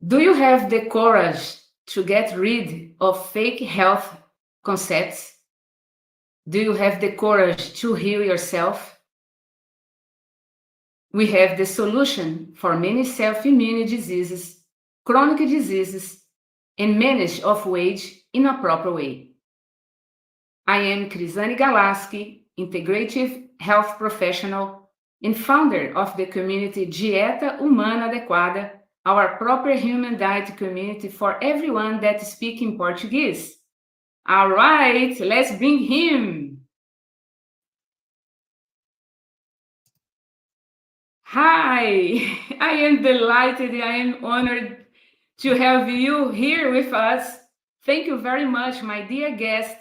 Do you have the courage to get rid of fake health concepts? Do you have the courage to heal yourself? We have the solution for many self-immune diseases, chronic diseases, and manage of weight in a proper way. I am Crisanne Galaské, integrative health professional and founder of the community Dieta Humana Adequada, our proper human diet community for everyone that speaks in Portuguese. All right, let's bring him. Hi, I am delighted, I am honored to have you here with us. Thank you very much, my dear guest,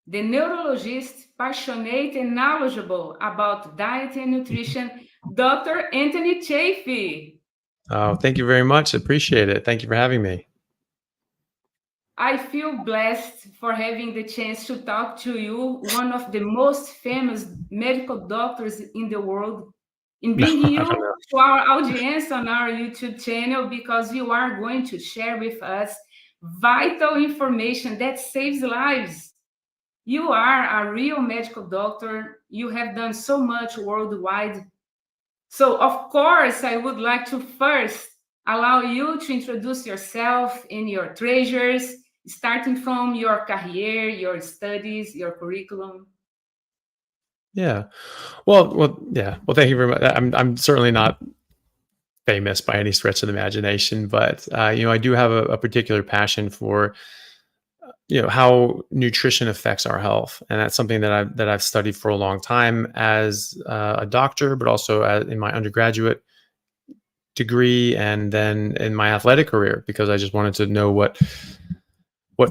the neurologist, passionate and knowledgeable about diet and nutrition, Dr. Anthony Chaffee. Oh, thank you very much. Appreciate it. Thank you for having me. I feel blessed for having the chance to talk to you, one of the most famous medical doctors in the world, in bringing you to our audience on our YouTube channel, because you are going to share with us vital information that saves lives. You are a real medical doctor. You have done so much worldwide. So, of course, I would like to first allow you to introduce yourself and your treasures, starting from your career, your studies, your curriculum. Yeah. Well, yeah. Well, thank you very much. I'm certainly not famous by any stretch of the imagination, but I do have a particular passion for how nutrition affects our health, and that's something that I've studied for a long time as a doctor, but also in my undergraduate degree, and then in my athletic career, because I just wanted to know what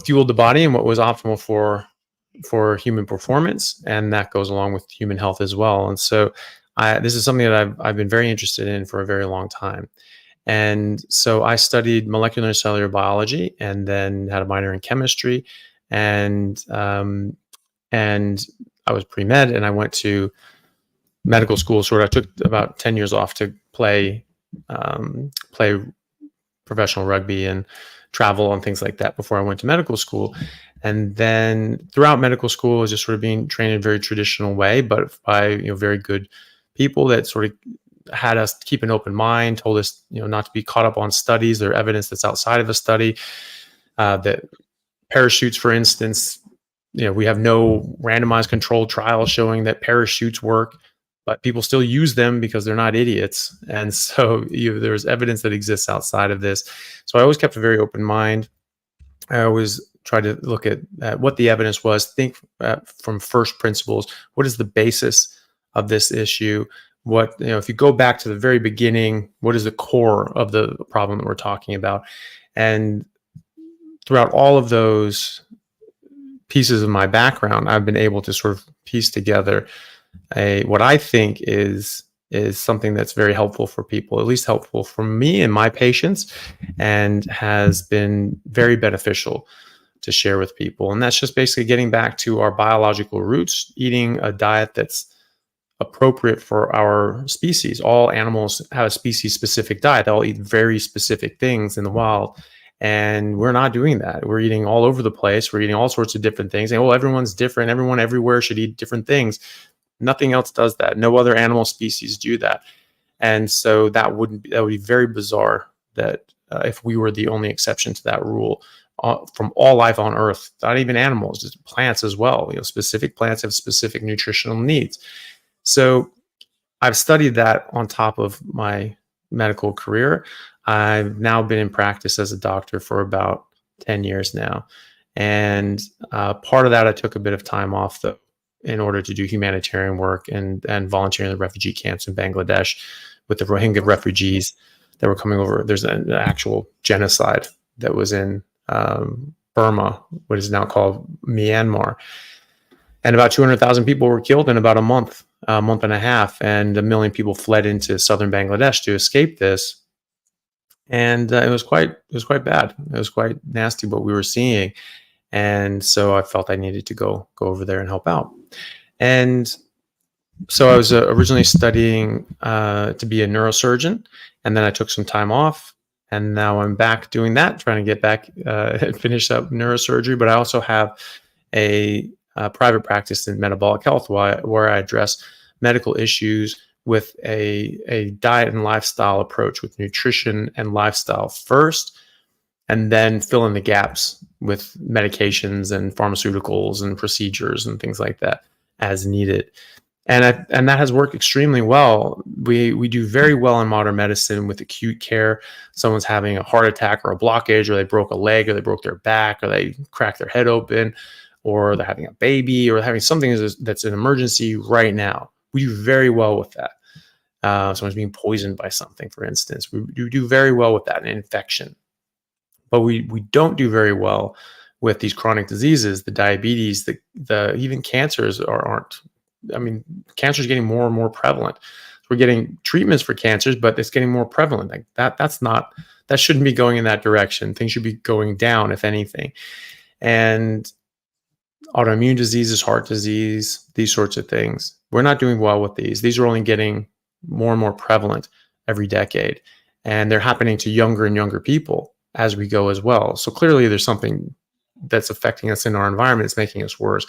fueled the body and what was optimal for human performance, and that goes along with human health as well. And so this is something that I've been very interested in for a very long time. And so I studied molecular and cellular biology, and then had a minor in chemistry, and I was pre-med, and I went to medical school. I took about 10 years off to play professional rugby and travel and things like that before I went to medical school. And then throughout medical school, I was just sort of being trained in a very traditional way, but by very good people that sort of had us keep an open mind, told us not to be caught up on studies or evidence that's outside of a study. That parachutes, for instance, we have no randomized controlled trials showing that parachutes work, but people still use them because they're not idiots. And so there's evidence that exists outside of this. So I always kept a very open mind. I always tried to look at what the evidence was, think from first principles. What is the basis of this issue? If you go back to the very beginning, what is the core of the problem that we're talking about? And throughout all of those pieces of my background, I've been able to sort of piece together what I think is something that's very helpful for people, at least helpful for me and my patients, and has been very beneficial to share with people. And that's just basically getting back to our biological roots, eating a diet that's appropriate for our species. All animals have a species-specific diet. They all eat very specific things in the wild. And we're not doing that. We're eating all over the place. We're eating all sorts of different things. And everyone's different. Everyone everywhere should eat different things. Nothing else does that. No other animal species do that. And so that would be very bizarre that if we were the only exception to that rule from all life on Earth, not even animals, just plants as well. Specific plants have specific nutritional needs. So I've studied that on top of my medical career. I've now been in practice as a doctor for about 10 years now. And part of that, I took a bit of time off, though, in order to do humanitarian work and volunteering in the refugee camps in Bangladesh with the Rohingya refugees that were coming over. There's an actual genocide that was in Burma, what is now called Myanmar. And about 200,000 people were killed in about a month and a half, and 1 million people fled into southern Bangladesh to escape this. And it was quite bad. It was quite nasty what we were seeing. And so I felt I needed to go over there and help out. And so I was originally studying to be a neurosurgeon, and then I took some time off And now I'm back doing that, trying to get back and finish up neurosurgery. But I also have a private practice in metabolic health where I address medical issues with a diet and lifestyle approach, with nutrition and lifestyle first, and then fill in the gaps with medications and pharmaceuticals and procedures and things like that as needed. And that has worked extremely well. We do very well in modern medicine with acute care. Someone's having a heart attack or a blockage, or they broke a leg, or they broke their back, or they cracked their head open, or they're having a baby, or they're having something that's an emergency right now. We do very well with that. Someone's being poisoned by something, for instance. We do very well with that, an infection. But we don't do very well with these chronic diseases, the diabetes, the even cancers aren't. I mean, cancer is getting more and more prevalent. We're getting treatments for cancers, but it's getting more prevalent. Like that shouldn't be going in that direction. Things should be going down, if anything. And autoimmune diseases, heart disease, these sorts of things, we're not doing well with these. These are only getting more and more prevalent every decade. And they're happening to younger and younger people as we go as well. So clearly there's something that's affecting us in our environment. It's making us worse.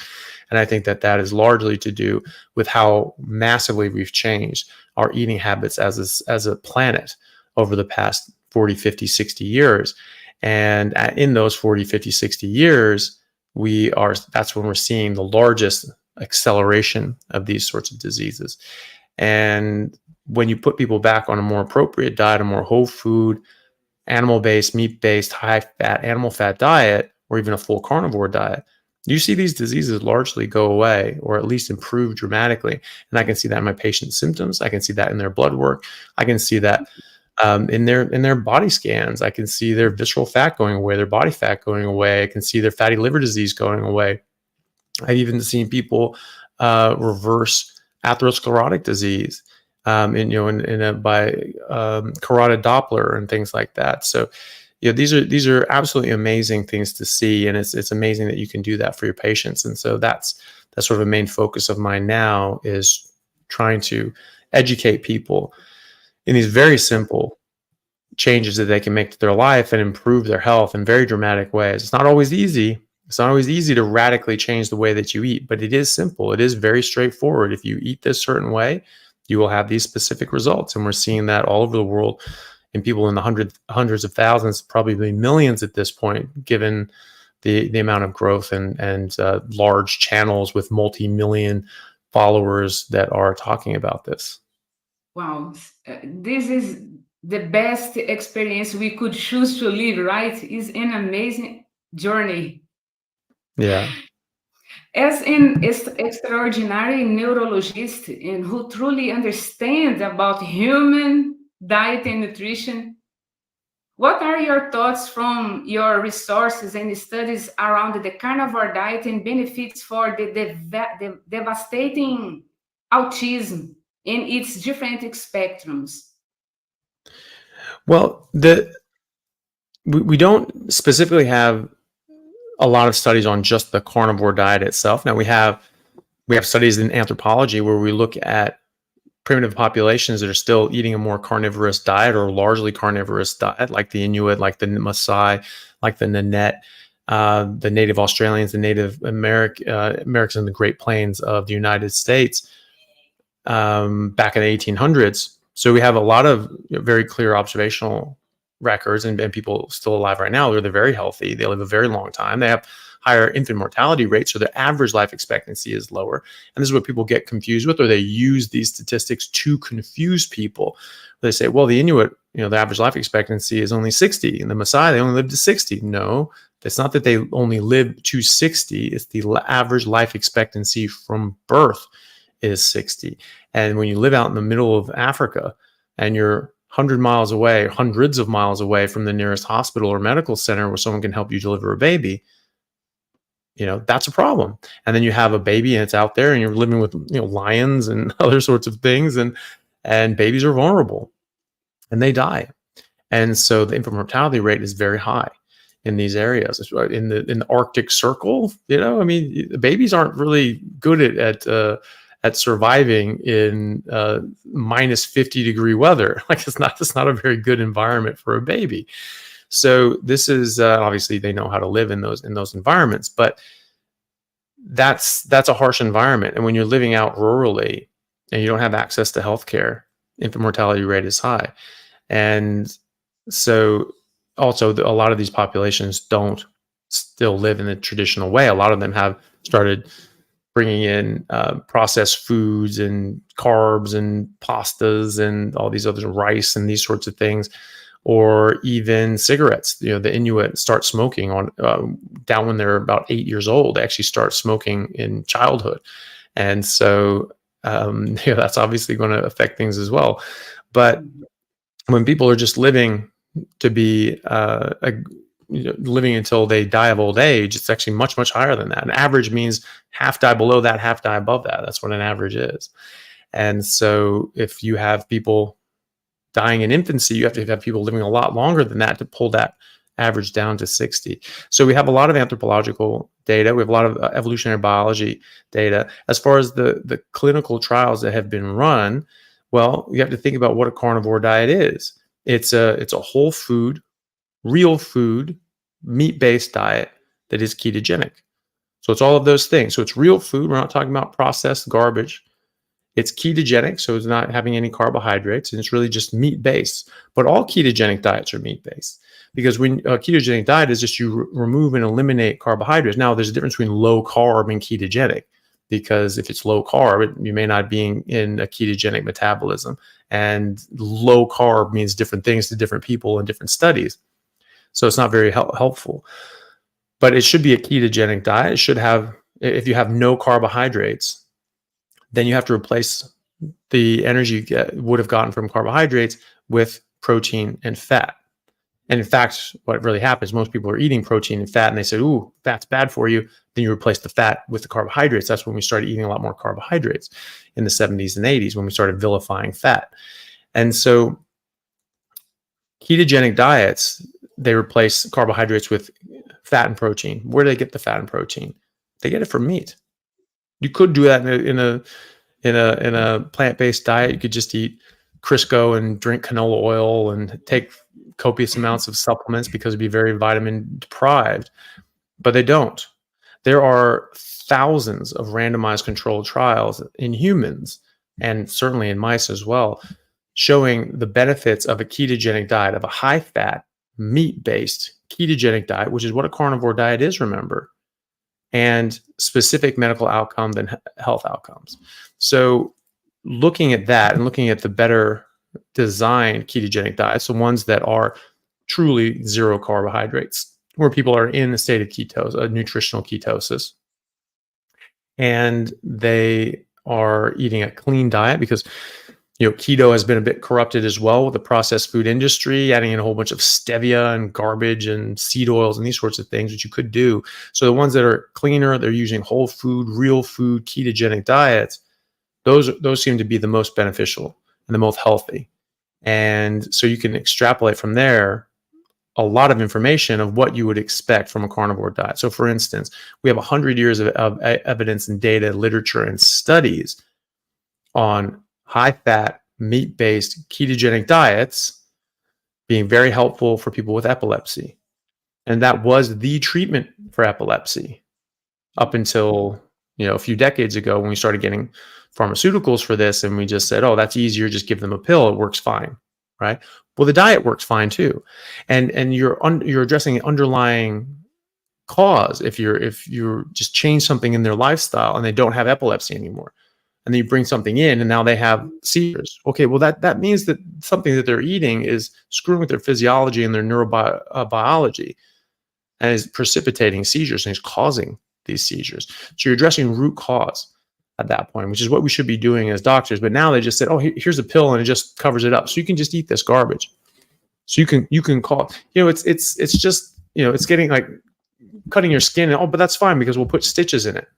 And I think that is largely to do with how massively we've changed our eating habits as a planet over the past 40, 50, 60 years. And in those 40, 50, 60 years, that's when we're seeing the largest acceleration of these sorts of diseases. And when you put people back on a more appropriate diet, a more whole food, animal-based, meat-based, high-fat, animal fat diet, or even a full carnivore diet, you see these diseases largely go away, or at least improve dramatically. And I can see that in my patient's symptoms. I can see that in their blood work. I can see that in their body scans. I can see their visceral fat going away, their body fat going away. I can see their fatty liver disease going away. I've even seen people reverse atherosclerotic disease, by carotid Doppler and things like that. So, these are absolutely amazing things to see, and it's amazing that you can do that for your patients. And so that's sort of a main focus of mine now, is trying to educate people in these very simple changes that they can make to their life and improve their health in very dramatic ways. It's not always easy. It's not always easy to radically change the way that you eat, but it is simple. It is very straightforward. If you eat this certain way, you will have these specific results. And we're seeing that all over the world in people in the hundreds of thousands, probably millions at this point, given the amount of growth and large channels with multi-million followers that are talking about this. Wow, this is the best experience we could choose to live, right? It's an amazing journey. Yeah. As an extraordinary neurologist and who truly understands about human diet and nutrition, what are your thoughts from your resources and studies around the carnivore diet and benefits for the devastating autism in its different spectrums? Well, we don't specifically have a lot of studies on just the carnivore diet itself. Now we have studies in anthropology where we look at primitive populations that are still eating a more carnivorous diet, or largely carnivorous diet, like the Inuit, like the Maasai, like the Nanette, the Native Australians, the Native Americans in the Great Plains of the United States back in the 1800s. So we have a lot of very clear observational records, and people still alive right now. They're very healthy. They live a very long time. They have higher infant mortality rates, so their average life expectancy is lower. And this is what people get confused with, or they use these statistics to confuse people. They say, well, the Inuit, the average life expectancy is only 60, and the Maasai, they only live to 60. No, it's not that they only live to 60. It's the average life expectancy from birth is 60. And when you live out in the middle of Africa and you're 100 miles away, hundreds of miles away from the nearest hospital or medical center where someone can help you deliver a baby, that's a problem. And then you have a baby and it's out there and you're living with, lions and other sorts of things, and babies are vulnerable and they die. And so the infant mortality rate is very high in these areas. In the Arctic Circle, babies aren't really good at surviving in minus 50-degree weather. Like it's not a very good environment for a baby. So this is obviously they know how to live in those environments, but that's a harsh environment. And when you're living out rurally and you don't have access to healthcare, infant mortality rate is high. And so also a lot of these populations don't still live in the traditional way. A lot of them have started bringing in processed foods and carbs and pastas and all these other rice and these sorts of things, or even cigarettes. You know, the Inuit start smoking on down when they're about 8 years old. They actually start smoking in childhood, and so that's obviously going to affect things as well. But when people are just living to be living until they die of old age, it's actually much, much higher than that. An average means half die below that, half die above that. That's what an average is. And so if you have people dying in infancy, you have to have people living a lot longer than that to pull that average down to 60. So we have a lot of anthropological data. We have a lot of evolutionary biology data. As far as the clinical trials that have been run, well, you have to think about what a carnivore diet is. It's a whole food, real food, meat-based diet that is ketogenic. So it's all of those things. So it's real food. We're not talking about processed garbage. It's ketogenic, so it's not having any carbohydrates, and it's really just meat-based. But all ketogenic diets are meat-based, because when a ketogenic diet is just you remove and eliminate carbohydrates. Now, there's a difference between low carb and ketogenic, because if it's low carb, you may not be in a ketogenic metabolism. And low carb means different things to different people in different studies. So it's not very helpful. But it should be a ketogenic diet. It should have, if you have no carbohydrates, then you have to replace the energy you would have gotten from carbohydrates with protein and fat. And in fact, what really happens, most people are eating protein and fat, and they say, ooh, fat's bad for you. Then you replace the fat with the carbohydrates. That's when we started eating a lot more carbohydrates in the 70s and 80s, when we started vilifying fat. And so ketogenic diets, they replace carbohydrates with fat and protein. Where do they get the fat and protein? They get it from meat. You could do that in a plant-based diet. You could just eat Crisco and drink canola oil and take copious amounts of supplements, because it'd be very vitamin deprived. But they don't. There are thousands of randomized controlled trials in humans, and certainly in mice as well, showing the benefits of a ketogenic diet, of a high-fat, meat-based ketogenic diet, which is what a carnivore diet is, remember, and specific medical outcomes and health outcomes. So looking at that and looking at the better designed ketogenic diets, the ones that are truly zero carbohydrates, where people are in a state of ketosis, a nutritional ketosis, and they are eating a clean diet, because keto has been a bit corrupted as well with the processed food industry, adding in a whole bunch of stevia and garbage and seed oils and these sorts of things, which you could do. So the ones that are cleaner, they're using whole food, real food, ketogenic diets. Those seem to be the most beneficial and the most healthy. And so you can extrapolate from there a lot of information of what you would expect from a carnivore diet. So for instance, we have 100 years of evidence and data, literature, and studies on high-fat, meat-based ketogenic diets being very helpful for people with epilepsy. And that was the treatment for epilepsy up until a few decades ago, when we started getting pharmaceuticals for this, and we just said, oh, that's easier, just give them a pill, it works fine, right? Well, the diet works fine too. And you're addressing an underlying cause if you're just change something in their lifestyle and they don't have epilepsy anymore. And then you bring something in and now they have seizures. Okay, well, that means that something that they're eating is screwing with their physiology and their neurobiology and is precipitating seizures and is causing these seizures. So you're addressing root cause at that point, which is what we should be doing as doctors. But now they just said, oh, here's a pill and it just covers it up. So you can just eat this garbage. So you can call, it's just, it's getting like cutting your skin. Oh, but that's fine, because we'll put stitches in it.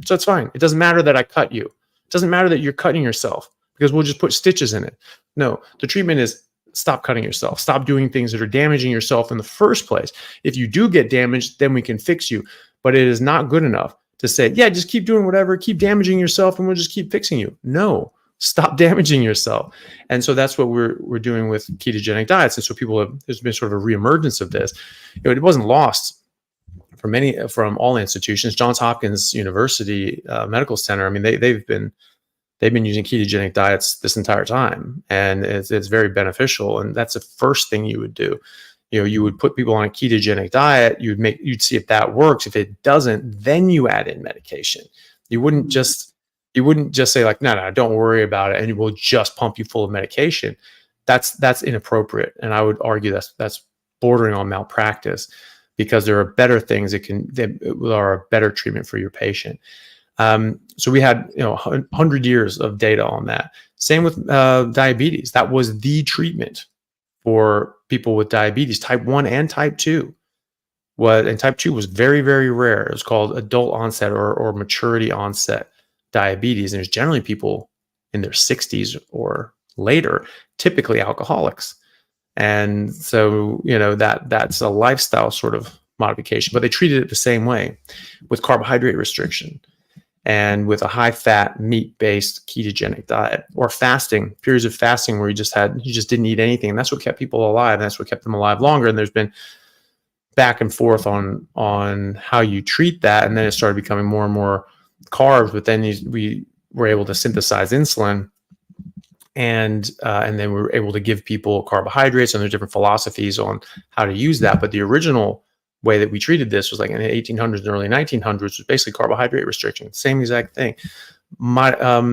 So it's fine. It doesn't matter that I cut you. It doesn't matter that you're cutting yourself, because we'll just put stitches in it. No, the treatment is stop cutting yourself. Stop doing things that are damaging yourself in the first place. If you do get damaged, then we can fix you. But it is not good enough to say, yeah, just keep doing whatever, keep damaging yourself, and we'll just keep fixing you. No, stop damaging yourself. And so that's what we're doing with ketogenic diets. And so there's been sort of a reemergence of this. It wasn't lost from all institutions. Johns Hopkins University Medical Center, I mean, they've been using ketogenic diets this entire time, and it's very beneficial. And that's the first thing you would do. You would put people on a ketogenic diet. You'd see if that works. If it doesn't, then you add in medication. You wouldn't just say like, no, don't worry about it, and we'll just pump you full of medication. That's inappropriate, and I would argue that's bordering on malpractice, because there are better things that are a better treatment for your patient. So we had 100 years of data on that. Same with diabetes. That was the treatment for people with diabetes, type 1 and type 2. And type 2 was very, very rare. It was called adult onset or maturity onset diabetes. And it's generally people in their 60s or later, typically alcoholics. And so, that's a lifestyle sort of modification, but they treated it the same way with carbohydrate restriction and with a high-fat, meat-based ketogenic diet, or fasting, periods of fasting where you just didn't eat anything. And that's what kept people alive. And that's what kept them alive longer. And there's been back and forth on how you treat that. And then it started becoming more and more carbs, but then we were able to synthesize insulin, and then we were able to give people carbohydrates, and there's different philosophies on how to use that. But the original way that we treated this was like in the 1800s and early 1900s, was basically carbohydrate restriction. Same exact thing. Migraines,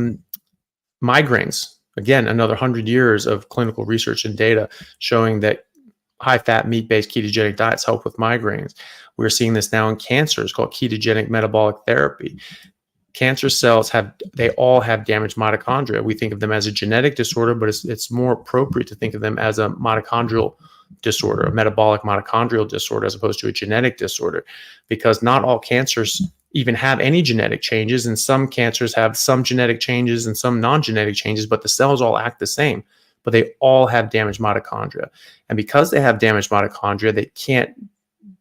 again, another 100 years of clinical research and data showing that high-fat, meat-based ketogenic diets help with migraines. We're seeing this now in cancer. It's called ketogenic metabolic therapy. Cancer cells all have damaged mitochondria. We think of them as a genetic disorder, but it's more appropriate to think of them as a mitochondrial disorder, a metabolic mitochondrial disorder, as opposed to a genetic disorder, because not all cancers even have any genetic changes, and some cancers have some genetic changes and some non-genetic changes, but the cells all act the same, but they all have damaged mitochondria. And because they have damaged mitochondria, they can't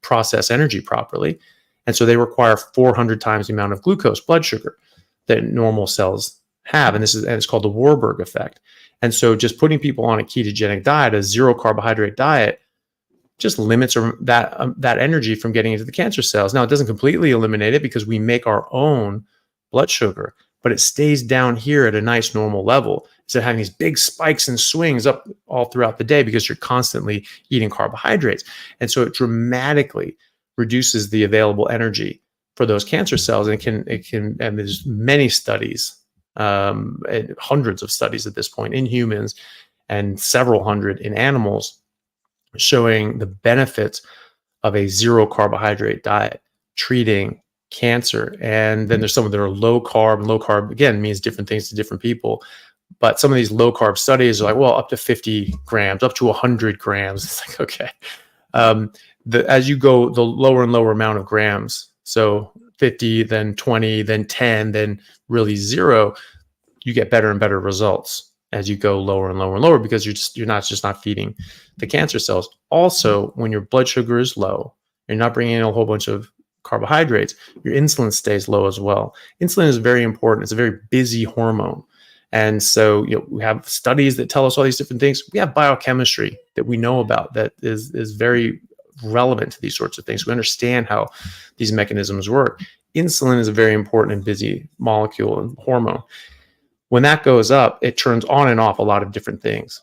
process energy properly. And so they require 400 times the amount of glucose, blood sugar, that normal cells have. And it's called the Warburg effect. And so just putting people on a ketogenic diet, a zero carbohydrate diet, just limits that energy from getting into the cancer cells. Now, it doesn't completely eliminate it, because we make our own blood sugar, but it stays down here at a nice normal level, instead of having these big spikes and swings up all throughout the day because you're constantly eating carbohydrates. And so it dramatically reduces the available energy for those cancer cells. And and there's many studies, hundreds of studies at this point in humans, and several hundred in animals, showing the benefits of a zero carbohydrate diet treating cancer. And then there's some that are low carb. Low carb, again, means different things to different people. But some of these low carb studies are like, well, up to 50 grams, up to 100 grams. It's like, okay. As you go, the lower and lower amount of grams, so 50, then 20, then 10, then really 0, you get better and better results as you go lower and lower and lower, because you're not feeding the cancer cells. Also, when your blood sugar is low, you're not bringing in a whole bunch of carbohydrates, your insulin stays low as well. Insulin is very important. It's a very busy hormone. And so, we have studies that tell us all these different things. We have biochemistry that we know about that is very relevant to these sorts of things. We understand how these mechanisms work. Insulin is a very important and busy molecule and hormone. When that goes up, it turns on and off a lot of different things,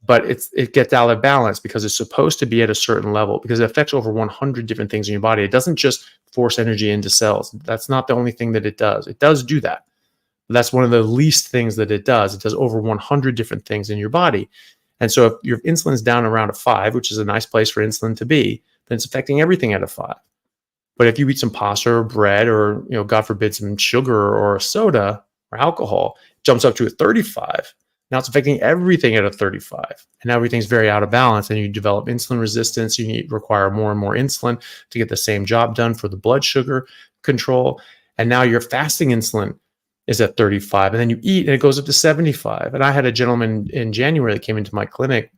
but it gets out of balance because it's supposed to be at a certain level, because it affects over 100 different things in your body. It doesn't just force energy into cells. That's not the only thing that it does. It does do that. But that's one of the least things that it does. It does over 100 different things in your body. And so if your insulin is down around a 5, which is a nice place for insulin to be, then it's affecting everything at a 5. But if you eat some pasta or bread, or, God forbid, some sugar or soda or alcohol, it jumps up to a 35. Now it's affecting everything at a 35. And now everything's very out of balance, and you develop insulin resistance. You require more and more insulin to get the same job done for the blood sugar control. And now your fasting insulin is at 35, and then you eat and it goes up to 75. And I had a gentleman in January that came into my clinic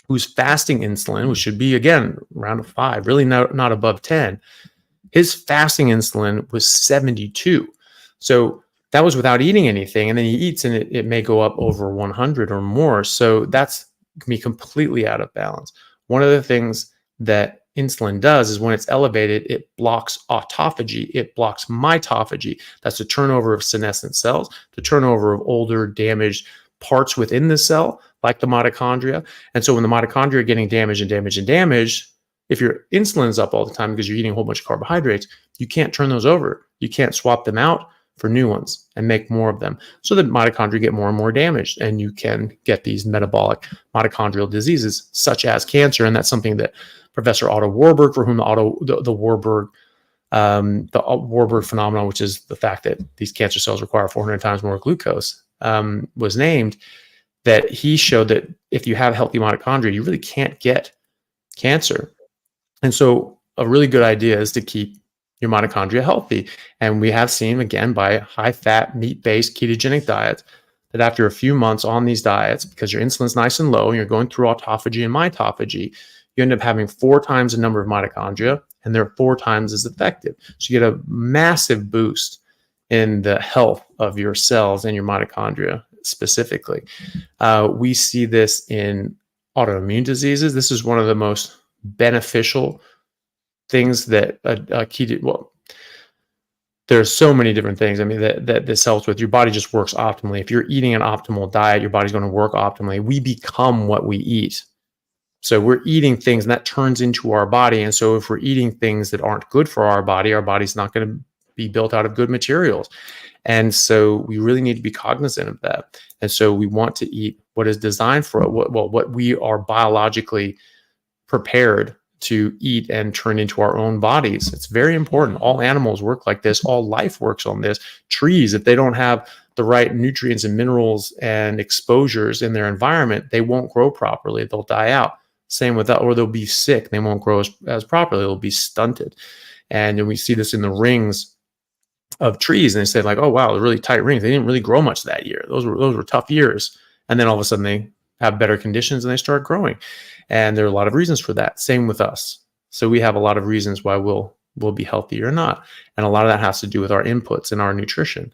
whose fasting insulin, which should be, again, around a 5, really not above 10, His fasting insulin was 72. So that was without eating anything. And then he eats and it may go up over 100 or more. So that's can be completely out of balance. One of the things that insulin does is when it's elevated, it blocks autophagy. It blocks mitophagy. That's the turnover of senescent cells, the turnover of older, damaged parts within the cell, like the mitochondria. And so when the mitochondria are getting damaged and damaged and damaged, if your insulin is up all the time because you're eating a whole bunch of carbohydrates, you can't turn those over. You can't swap them out for new ones and make more of them. So the mitochondria get more and more damaged, and you can get these metabolic mitochondrial diseases such as cancer. And that's something that Professor Otto Warburg, for whom the Warburg phenomenon, which is the fact that these cancer cells require 400 times more glucose, was named, that he showed that if you have healthy mitochondria, you really can't get cancer. And so a really good idea is to keep your mitochondria healthy. And we have seen, again, by high-fat, meat-based ketogenic diets, that after a few months on these diets, because your insulin's nice and low, and you're going through autophagy and mitophagy, you end up having 4 times the number of mitochondria, and they're 4 times as effective. So you get a massive boost in the health of your cells and your mitochondria specifically. We see this in autoimmune diseases. This is one of the most beneficial things that there's so many different things. I mean, that this helps with. Your body just works optimally. If you're eating an optimal diet, your body's going to work optimally. We become what we eat. So we're eating things and that turns into our body. And so if we're eating things that aren't good for our body's not going to be built out of good materials. And so we really need to be cognizant of that. And so we want to eat what is designed for it, what we are biologically prepared to eat and turn into our own bodies. It's very important. All animals work like this. All life works on this. Trees, if they don't have the right nutrients and minerals and exposures in their environment, they won't grow properly. They'll die out. Same with that, or they'll be sick. They won't grow as properly. They'll be stunted. And we see this in the rings of trees. And they say like, oh, wow, really tight rings. They didn't really grow much that year. Those were tough years. And then all of a sudden they have better conditions and they start growing. And there are a lot of reasons for that. Same with us. So we have a lot of reasons why we'll be healthy or not. And a lot of that has to do with our inputs and our nutrition.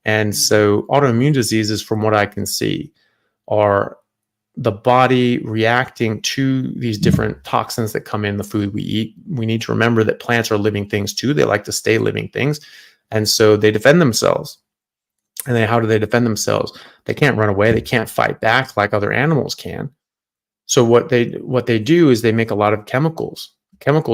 And so autoimmune diseases, from what I can see, are the body reacting to these different toxins that come in the food we eat. We need to remember that plants are living things too. They like to stay living things. And so they defend themselves. And then how do they defend themselves? They can't run away. They can't fight back like other animals can. So what they do is they make a lot of chemical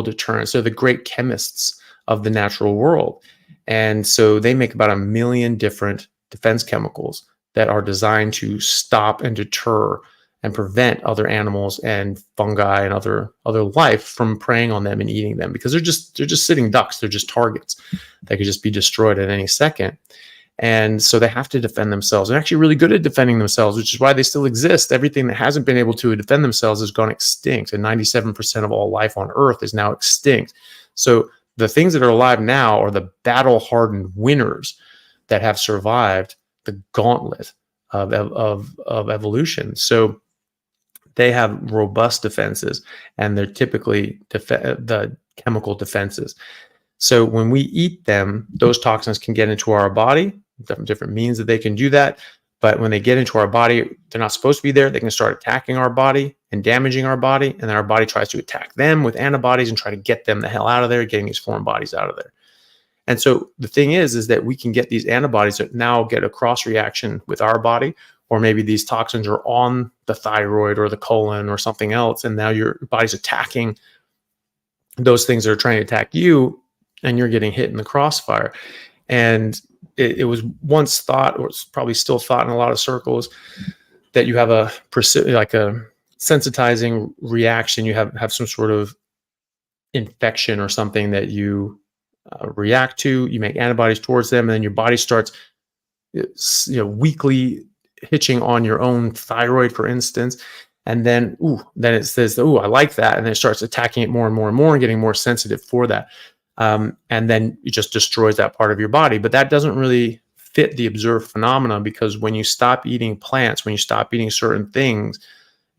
deterrents. They're the great chemists of the natural world. And so they make about 1 million different defense chemicals that are designed to stop and deter and prevent other animals and fungi and other life from preying on them and eating them, because they're just sitting ducks. They're just targets that could just be destroyed at any second. And so they have to defend themselves. They're actually really good at defending themselves, which is why they still exist. Everything that hasn't been able to defend themselves has gone extinct. And 97% of all life on Earth is now extinct. So the things that are alive now are the battle-hardened winners that have survived the gauntlet of evolution. So they have robust defenses, and they're typically the chemical defenses. So when we eat them, those toxins can get into our body, different means that they can do that. But when they get into our body, they're not supposed to be there. They can start attacking our body and damaging our body. And then our body tries to attack them with antibodies and try to get them the hell out of there, getting these foreign bodies out of there. And so the thing is that we can get these antibodies that now get a cross reaction with our body, or maybe these toxins are on the thyroid or the colon or something else. And now your body's attacking those things that are trying to attack you, and you're getting hit in the crossfire. And it was once thought, or it's probably still thought in a lot of circles, that you have a sensitizing reaction. You have some sort of infection or something that you react to. You make antibodies towards them, and then your body starts, weakly hitching on your own thyroid, for instance. And then it says, I like that, and then it starts attacking it more and more and more, and getting more sensitive for that. And then it just destroys that part of your body. But that doesn't really fit the observed phenomena, because when you stop eating plants, when you stop eating certain things,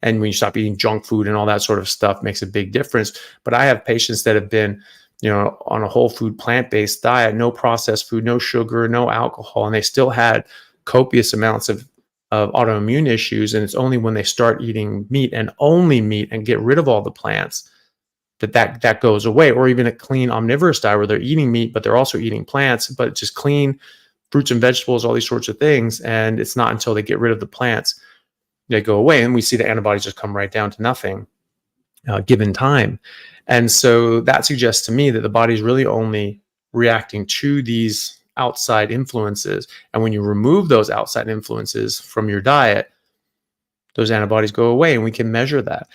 and when you stop eating junk food and all that sort of stuff, makes a big difference. But I have patients that have been on a whole food, plant-based diet, no processed food, no sugar, no alcohol, and they still had copious amounts of autoimmune issues. And it's only when they start eating meat and only meat and get rid of all the plants that goes away. Or even a clean omnivorous diet where they're eating meat, but they're also eating plants, but just clean fruits and vegetables, all these sorts of things. And it's not until they get rid of the plants they go away. And we see the antibodies just come right down to nothing given time. And so that suggests to me that the body's really only reacting to these outside influences. And when you remove those outside influences from your diet, those antibodies go away, and we can measure that.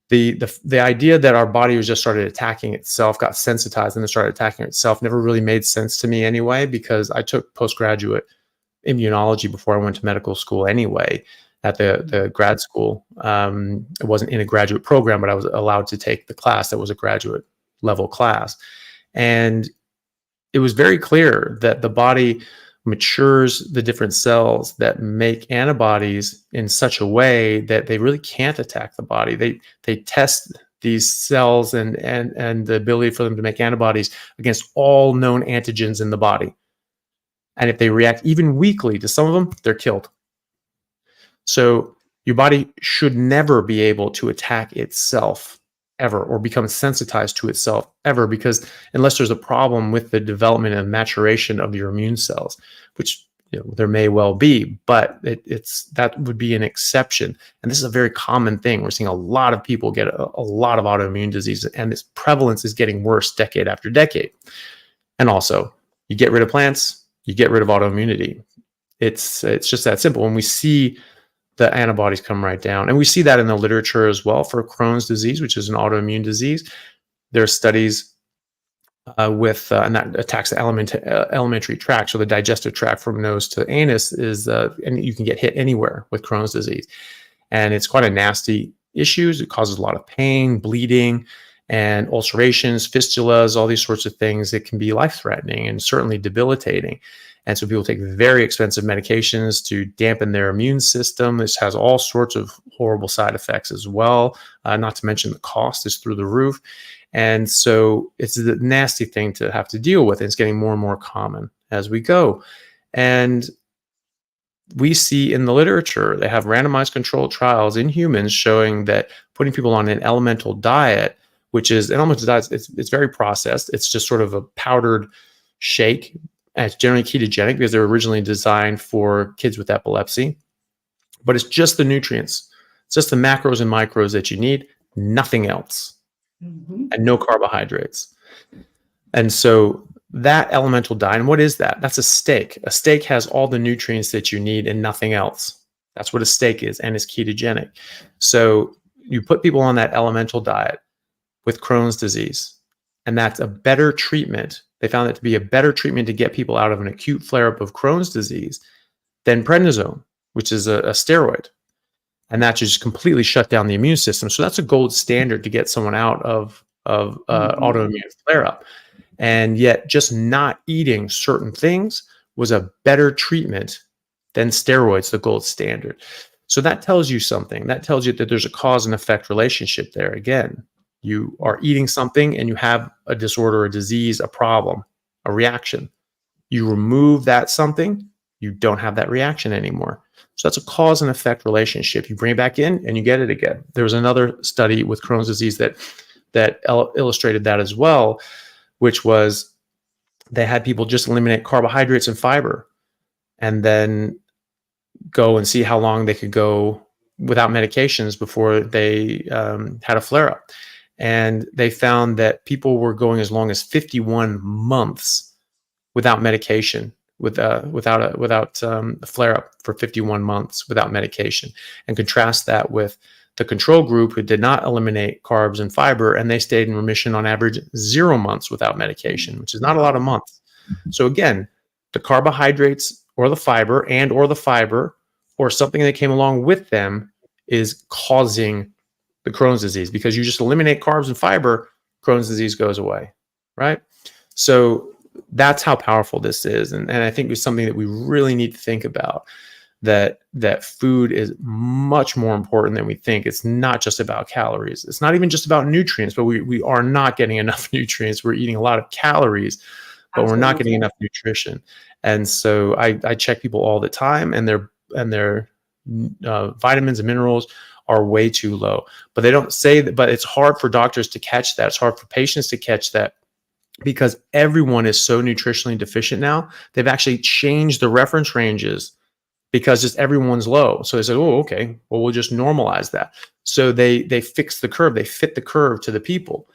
The idea that our body was just started attacking itself, got sensitized, and then started attacking itself never really made sense to me anyway, because I took postgraduate immunology before I went to medical school anyway, at the grad school. It wasn't in a graduate program, but I was allowed to take the class that was a graduate level class. And it was very clear that the body matures the different cells that make antibodies in such a way that they really can't attack the body. They test these cells and the ability for them to make antibodies against all known antigens in the body. And if they react even weakly to some of them, they're killed. So your body should never be able to attack itself ever, or become sensitized to itself ever, because unless there's a problem with the development and maturation of your immune cells, which there may well be, but that would be an exception. And this is a very common thing. We're seeing a lot of people get a lot of autoimmune disease, and this prevalence is getting worse decade after decade. And also, you get rid of plants, you get rid of autoimmunity. It's just that simple. When we see the antibodies come right down. And we see that in the literature as well for Crohn's disease, which is an autoimmune disease. There are studies and that attacks the alimentary tract. So the digestive tract from nose to anus and you can get hit anywhere with Crohn's disease. And it's quite a nasty issue. It causes a lot of pain, bleeding, and ulcerations, fistulas, all these sorts of things that can be life-threatening and certainly debilitating. And so people take very expensive medications to dampen their immune system. This has all sorts of horrible side effects as well, not to mention the cost is through the roof. And so it's a nasty thing to have to deal with. And it's getting more and more common as we go. And we see in the literature, they have randomized controlled trials in humans showing that putting people on an elemental diet, which is an elemental diet, it's very processed. It's just sort of a powdered shake. And it's generally ketogenic because they're originally designed for kids with epilepsy. But it's just the nutrients. It's just the macros and micros that you need, nothing else. And no carbohydrates. And so that elemental diet, and what is that? That's a steak. A steak has all the nutrients that you need and nothing else. That's what a steak is, and it's ketogenic. So you put people on that elemental diet with Crohn's disease, and that's a better treatment. They found that to be a better treatment to get people out of an acute flare-up of Crohn's disease than prednisone, which is a steroid. And that just completely shut down the immune system. So that's a gold standard to get someone out of autoimmune flare-up. And yet just not eating certain things was a better treatment than steroids, the gold standard. So that tells you something. That tells you that there's a cause and effect relationship there. Again, you are eating something and you have a disorder, a disease, a problem, a reaction. You remove that something, you don't have that reaction anymore. So that's a cause and effect relationship. You bring it back in and you get it again. There was another study with Crohn's disease that illustrated that as well, which was they had people just eliminate carbohydrates and fiber and then go and see how long they could go without medications before they had a flare-up. And they found that people were going as long as 51 months without medication, without a flare-up for 51 months without medication. And contrast that with the control group who did not eliminate carbs and fiber, and they stayed in remission on average 0 months without medication, which is not a lot of months. So again, the carbohydrates or the fiber or something that came along with them is causing the Crohn's disease, because you just eliminate carbs and fiber, Crohn's disease goes away, right? So that's how powerful this is. And I think it's something that we really need to think about, that food is much more important than we think. It's not just about calories. It's not even just about nutrients, but we are not getting enough nutrients. We're eating a lot of calories, but we're not getting enough nutrition. And so I check people all the time, and their vitamins and minerals are way too low. But they don't say that, but it's hard for doctors to catch that. It's hard for patients to catch that, because everyone is so nutritionally deficient now. They've actually changed the reference ranges because just everyone's low. So they said, oh, okay, well, we'll just normalize that. So they fix the curve. They fit the curve to the people.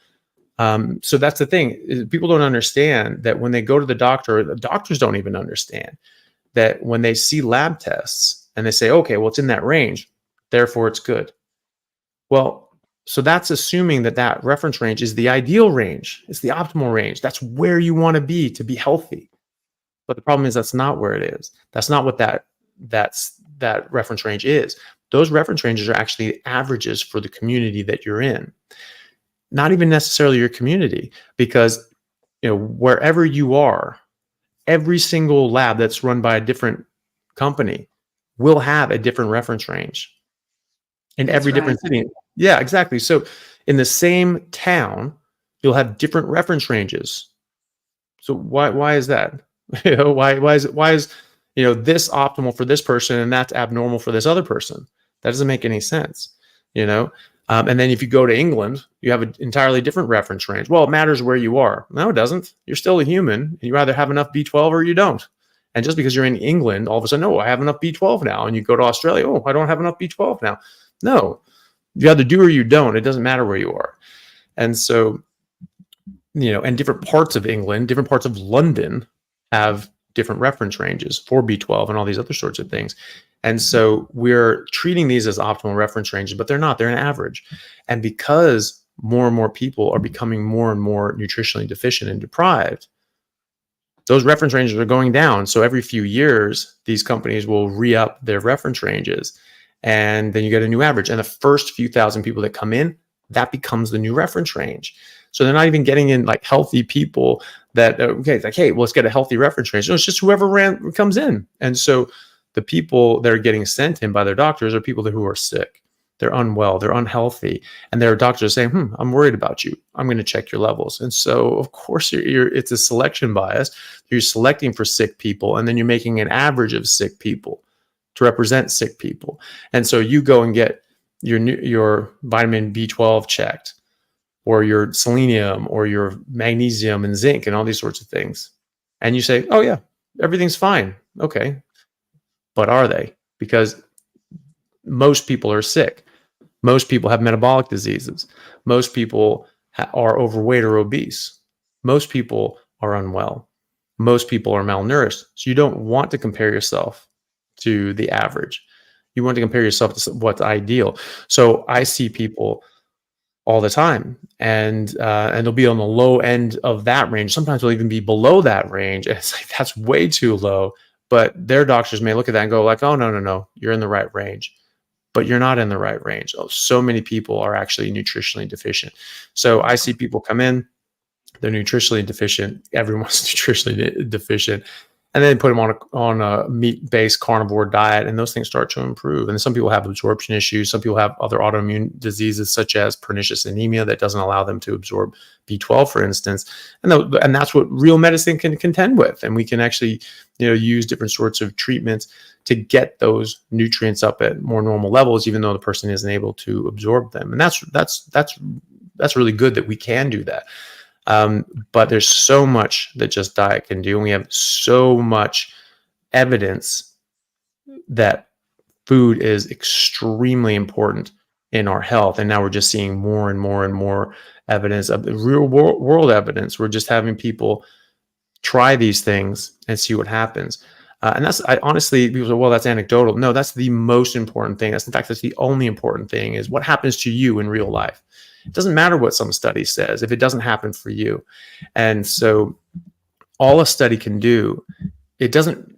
So that's the thing. People don't understand that when they go to the doctors don't even understand that when they see lab tests and they say, okay, well, it's in that range, therefore it's good. Well, so that's assuming that reference range is the ideal range. It's the optimal range. That's where you want to be healthy. But the problem is that's not where it is. That's not what that reference range is. Those reference ranges are actually averages for the community that you're in. Not even necessarily your community, because wherever you are, every single lab that's run by a different company will have a different reference range in every different city. Yeah, exactly. So in the same town, you'll have different reference ranges. So why is that? Why is this optimal for this person and that's abnormal for this other person? That doesn't make any sense, And then if you go to England, you have an entirely different reference range. Well, it matters where you are. No, it doesn't. You're still a human, and you either have enough B12 or you don't. And just because you're in England, all of a sudden, I have enough B12 now. And you go to Australia, I don't have enough B12 now. No, you either do or you don't. It doesn't matter where you are. And so, and different parts of England, different parts of London have different reference ranges for B12 and all these other sorts of things. And so we're treating these as optimal reference ranges, but they're not. They're an average. And because more and more people are becoming more and more nutritionally deficient and deprived, those reference ranges are going down. So every few years, these companies will re-up their reference ranges, and then you get a new average. And the first few thousand people that come in, that becomes the new reference range. So they're not even getting in like healthy people that, it's like, hey, well, let's get a healthy reference range. No, it's just whoever comes in. And so the people that are getting sent in by their doctors are people who are sick. They're unwell, they're unhealthy. And their doctors are saying, I'm worried about you. I'm going to check your levels. And so, of course, it's a selection bias. You're selecting for sick people, and then you're making an average of sick people to represent sick people. And so you go and get your vitamin B12 checked, or your selenium, or your magnesium and zinc and all these sorts of things. And you say, oh yeah, everything's fine. Okay. But are they? Because most people are sick. Most people have metabolic diseases. Most people are overweight or obese. Most people are unwell. Most people are malnourished. So you don't want to compare yourself to the average. You want to compare yourself to what's ideal. So I see people all the time, and they'll be on the low end of that range. Sometimes they'll even be below that range. And it's like, that's way too low. But their doctors may look at that and go like, oh, no, you're in the right range. But you're not in the right range. So many people are actually nutritionally deficient. So I see people come in, they're nutritionally deficient. Everyone's nutritionally deficient. And then put them on a meat-based carnivore diet, and those things start to improve. And some people have absorption issues. Some people have other autoimmune diseases, such as pernicious anemia, that doesn't allow them to absorb B12, for instance. And that's what real medicine can contend with. And we can actually, use different sorts of treatments to get those nutrients up at more normal levels, even though the person isn't able to absorb them. And that's really good that we can do that. But there's so much that just diet can do. And we have so much evidence that food is extremely important in our health. And now we're just seeing more and more and more evidence of the real world evidence. We're just having people try these things and see what happens. And honestly, people say, well, that's anecdotal. No, that's the most important thing. That's the only important thing is what happens to you in real life. It doesn't matter what some study says if it doesn't happen for you. And so all a study can do, it doesn't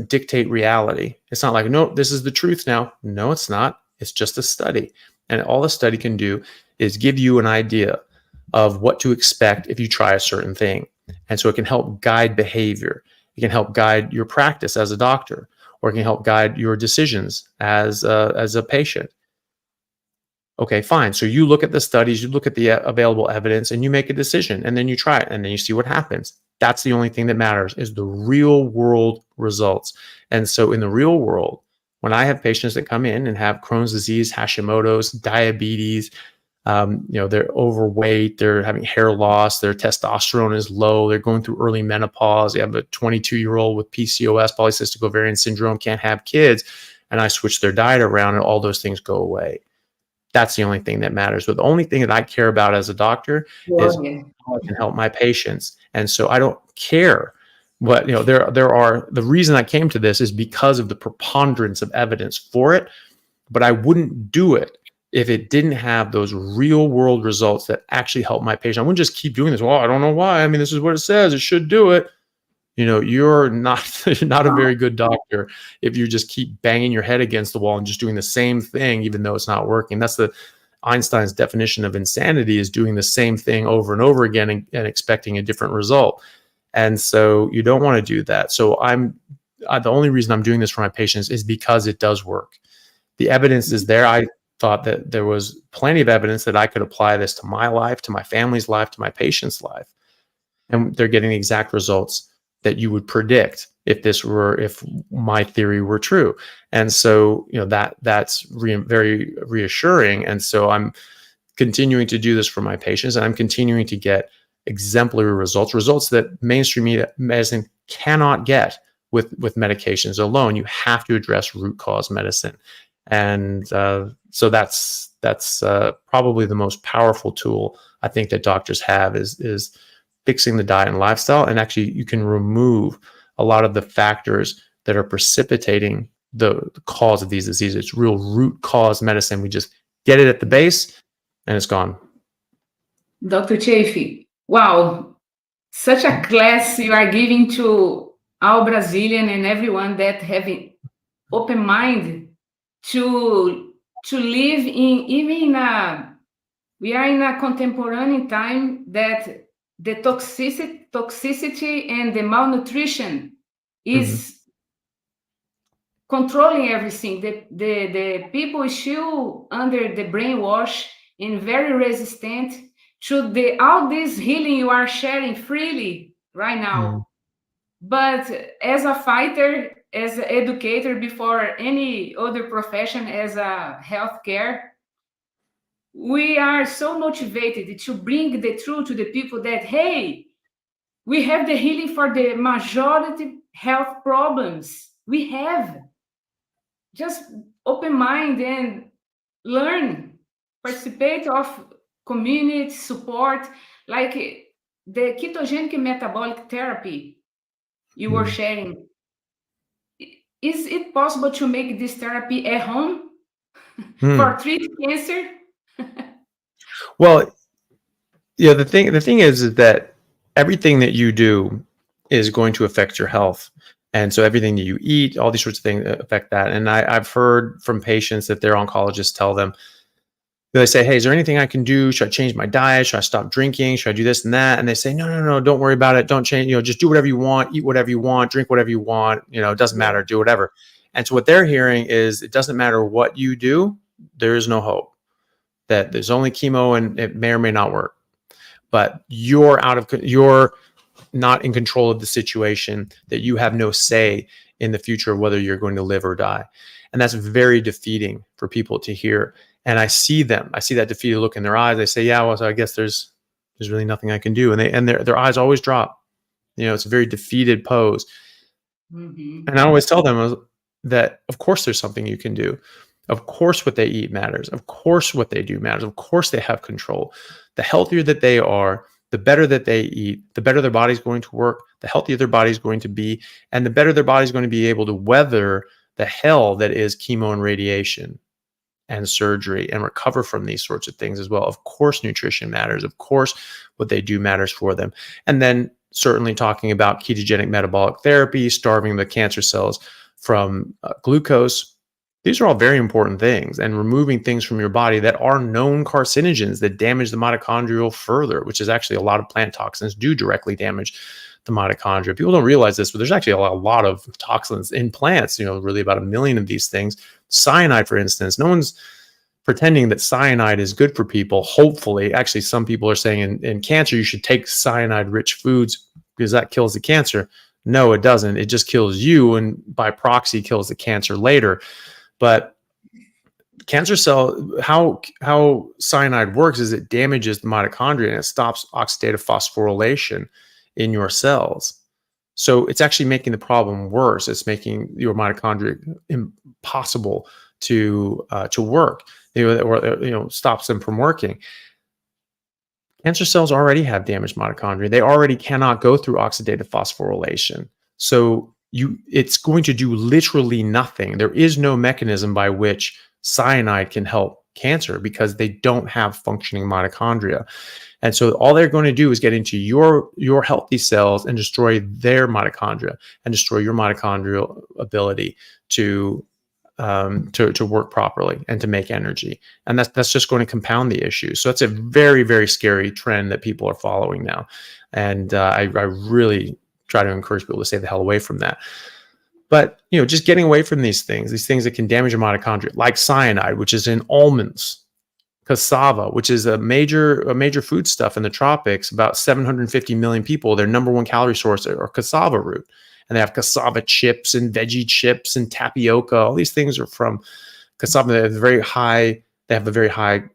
dictate reality. It's not like, no, this is the truth now. No, it's not. It's just a study. And all a study can do is give you an idea of what to expect if you try a certain thing. And so it can help guide behavior. It can help guide your practice as a doctor, or it can help guide your decisions as a patient. Okay, fine. So you look at the studies, you look at the available evidence, and you make a decision, and then you try it, and then you see what happens. That's the only thing that matters, is the real world results. And so in the real world, when I have patients that come in and have Crohn's disease, Hashimoto's, diabetes, they're overweight, they're having hair loss, their testosterone is low, they're going through early menopause, they have a 22-year-old with PCOS, polycystic ovarian syndrome, can't have kids, and I switch their diet around and all those things go away. That's the only thing that matters. But the only thing that I care about as a doctor is how I can help my patients. And so I don't care what, the reason I came to this is because of the preponderance of evidence for it, but I wouldn't do it if it didn't have those real world results that actually help my patient. I wouldn't just keep doing this. Well, I don't know why. I mean, this is what it says. It should do it. You're not a very good doctor if you just keep banging your head against the wall and just doing the same thing, even though it's not working. That's Einstein's definition of insanity, is doing the same thing over and over again and expecting a different result. And so you don't want to do that. So the only reason I'm doing this for my patients is because it does work. The evidence is there. I thought that there was plenty of evidence that I could apply this to my life, to my family's life, to my patient's life. And they're getting the exact results that you would predict if my theory were true. And so, that's very reassuring. And so I'm continuing to do this for my patients, and I'm continuing to get exemplary results that mainstream medicine cannot get with medications alone. You have to address root cause medicine. And so that's probably the most powerful tool I think that doctors have is fixing the diet and lifestyle. And actually you can remove a lot of the factors that are precipitating the cause of these diseases. It's real root cause medicine. We just get it at the base and it's gone. Dr. Chaffee, wow, such a class you are giving to our Brazilian and everyone that have open mind to live we are in a contemporary time that the toxicity and the malnutrition is controlling everything. The people is still under the brainwash and very resistant to all this healing you are sharing freely right now. But as a fighter, as an educator before any other profession, as a healthcare, we are so motivated to bring the truth to the people that, hey, we have the healing for the majority health problems. We have. Just open mind and learn, participate of community support, like the ketogenic metabolic therapy you were sharing. Is it possible to make this therapy at home for treat cancer? Well, the thing is that everything that you do is going to affect your health. And so everything that you eat, all these sorts of things affect that. And I've heard from patients that their oncologists tell them, they say, hey, is there anything I can do? Should I change my diet? Should I stop drinking? Should I do this and that? And they say, no, don't worry about it. Don't change, just do whatever you want, eat whatever you want, drink whatever you want, it doesn't matter, do whatever. And so what they're hearing is it doesn't matter what you do, there is no hope. That there's only chemo and it may or may not work, but you're not in control of the situation, that you have no say in the future of whether you're going to live or die. And that's very defeating for people to hear. And I see that defeated look in their eyes. They say, yeah, well, so I guess there's really nothing I can do. And their eyes always drop. It's a very defeated pose. And I always tell them that, of course, there's something you can do. Of course, what they eat matters. Of course, what they do matters. Of course, they have control. The healthier that they are, the better that they eat, the better their body's going to work, the healthier their body's going to be, and the better their body's going to be able to weather the hell that is chemo and radiation and surgery and recover from these sorts of things as well. Of course, nutrition matters. Of course, what they do matters for them. And then certainly talking about ketogenic metabolic therapy, starving the cancer cells from glucose. These are all very important things, and removing things from your body that are known carcinogens that damage the mitochondrial further, which is actually a lot of plant toxins do directly damage the mitochondria. People don't realize this, but there's actually a lot of toxins in plants, really about 1 million of these things. Cyanide, for instance, no one's pretending that cyanide is good for people. Hopefully, actually, some people are saying in cancer, you should take cyanide-rich foods because that kills the cancer. No, it doesn't. It just kills you, and by proxy kills the cancer later. But cancer cell, how cyanide works is it damages the mitochondria and it stops oxidative phosphorylation in your cells. So it's actually making the problem worse. It's making your mitochondria impossible to work, or stops them from working. Cancer cells already have damaged mitochondria. They already cannot go through oxidative phosphorylation. So it's going to do literally nothing. There is no mechanism by which cyanide can help cancer because they don't have functioning mitochondria. And so all they're going to do is get into your healthy cells and destroy their mitochondria and destroy your mitochondrial ability to work properly and to make energy. And that's just going to compound the issue. So it's a very, very scary trend that people are following now. And I really try to encourage people to stay the hell away from that. But, just getting away from these things that can damage your mitochondria, like cyanide, which is in almonds, cassava, which is a major foodstuff in the tropics. About 750 million people, their number one calorie source are cassava root. And they have cassava chips and veggie chips and tapioca. All these things are from cassava. They have a very high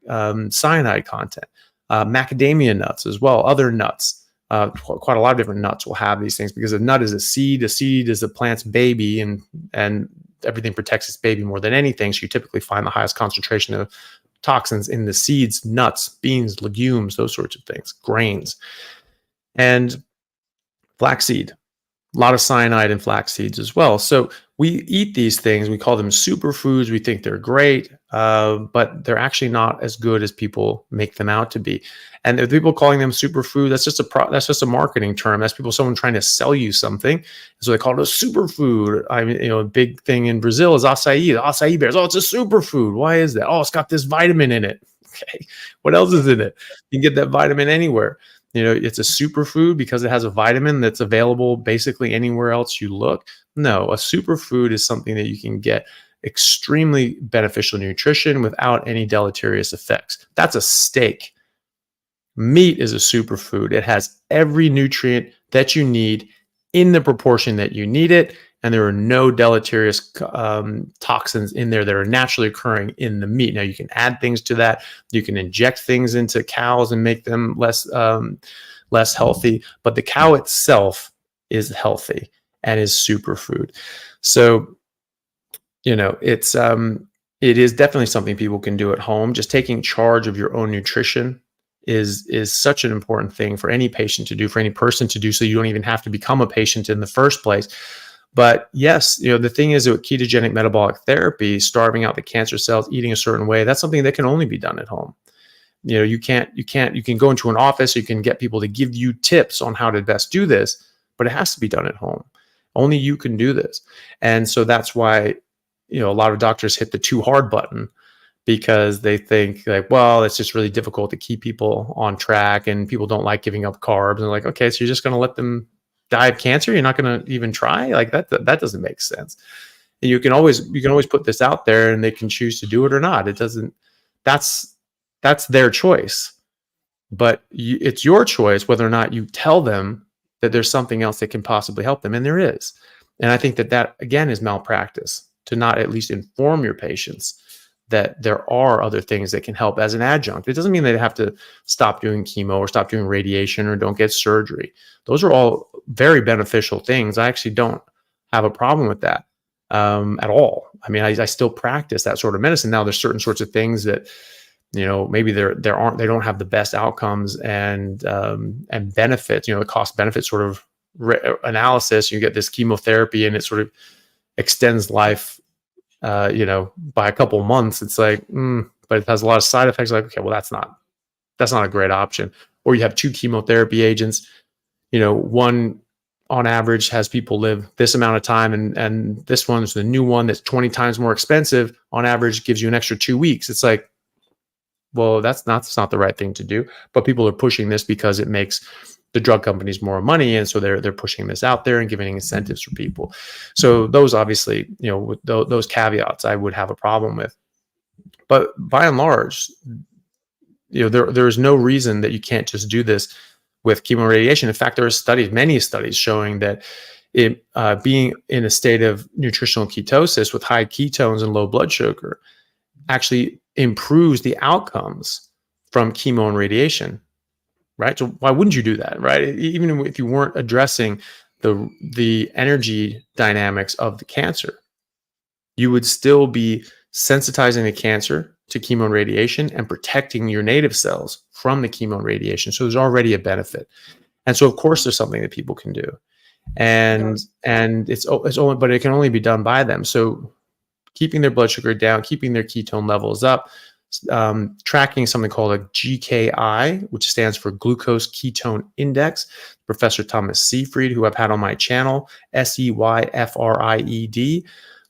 cyanide content. Macadamia nuts as well, other nuts. Quite a lot of different nuts will have these things because a nut is a seed. A seed is the plant's baby, and everything protects its baby more than anything. So you typically find the highest concentration of toxins in the seeds, nuts, beans, legumes, those sorts of things, grains. And flaxseed, a lot of cyanide in flax seeds as well. So we eat these things. We call them superfoods. We think they're great, but they're actually not as good as people make them out to be. And the people calling them superfood, that's just a marketing term. That's someone trying to sell you something. So they call it a superfood. I mean, a big thing in Brazil is acai. The acai bears. Oh, it's a superfood. Why is that? Oh, it's got this vitamin in it. Okay, what else is in it? You can get that vitamin anywhere. It's a superfood because it has a vitamin that's available basically anywhere else you look. No, a superfood is something that you can get extremely beneficial nutrition without any deleterious effects. That's a steak. Meat is a superfood. It has every nutrient that you need in the proportion that you need it, and there are no deleterious toxins in there that are naturally occurring in the meat. Now, you can add things to that. You can inject things into cows and make them less healthy, but the cow itself is healthy and is superfood. So, it is definitely something people can do at home. Just taking charge of your own nutrition is such an important thing for any patient to do, for any person to do, so you don't even have to become a patient in the first place. But yes, the thing is with ketogenic metabolic therapy, starving out the cancer cells, eating a certain way, that's something that can only be done at home. You can go into an office, you can get people to give you tips on how to best do this, but it has to be done at home. Only you can do this. And so that's why, a lot of doctors hit the too hard button, because they think it's just really difficult to keep people on track, and people don't like giving up carbs. And okay, so you're just going to let them die of cancer? You're not going to even try? That doesn't make sense. And you can always put this out there, and they can choose to do it or not. It doesn't. That's their choice. But it's your choice whether or not you tell them that there's something else that can possibly help them, and there is. And I think that again is malpractice, to not at least inform your patients that there are other things that can help as an adjunct. It doesn't mean they have to stop doing chemo or stop doing radiation or don't get surgery. Those are all very beneficial things. I actually don't have a problem with that at all. I mean, I still practice that sort of medicine. Now, there's certain sorts of things that, maybe they don't have the best outcomes and benefits, the cost benefit sort of analysis. You get this chemotherapy and it sort of extends life by a couple months. It's but it has a lot of side effects. Okay, well, that's not a great option. Or you have two chemotherapy agents, one on average has people live this amount of time, and this one's the new one that's 20 times more expensive, on average gives you an extra 2 weeks. It's well, that's not the right thing to do, but people are pushing this because it makes the drug companies more money, and so they're pushing this out there and giving incentives for people. So those obviously, with those caveats, I would have a problem with. But by and large, there's no reason that you can't just do this with chemoradiation. In fact, there are many studies showing that being in a state of nutritional ketosis with high ketones and low blood sugar actually improves the outcomes from chemo and radiation, right? So why wouldn't you do that, right? Even if you weren't addressing the energy dynamics of the cancer, you would still be sensitizing the cancer to chemo and radiation and protecting your native cells from the chemo and radiation. So there's already a benefit. And so of course there's something that people can do. And it's only, but it can only be done by them. So keeping their blood sugar down, keeping their ketone levels up, tracking something called a GKI, which stands for glucose ketone index. Professor Thomas Seyfried, who I've had on my channel, Seyfried.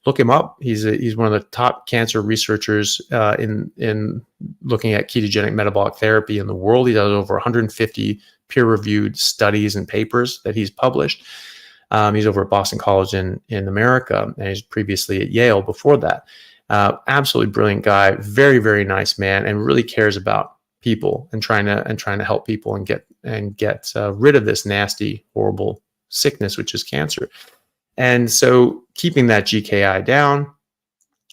Look him up. He's one of the top cancer researchers in looking at ketogenic metabolic therapy in the world. He does over 150 peer-reviewed studies and papers that he's published. He's over at Boston College in America, and he's previously at Yale before that. Absolutely brilliant guy, very, very nice man, and really cares about people and trying to help people and get rid of this nasty, horrible sickness, which is cancer. And so keeping that GKI down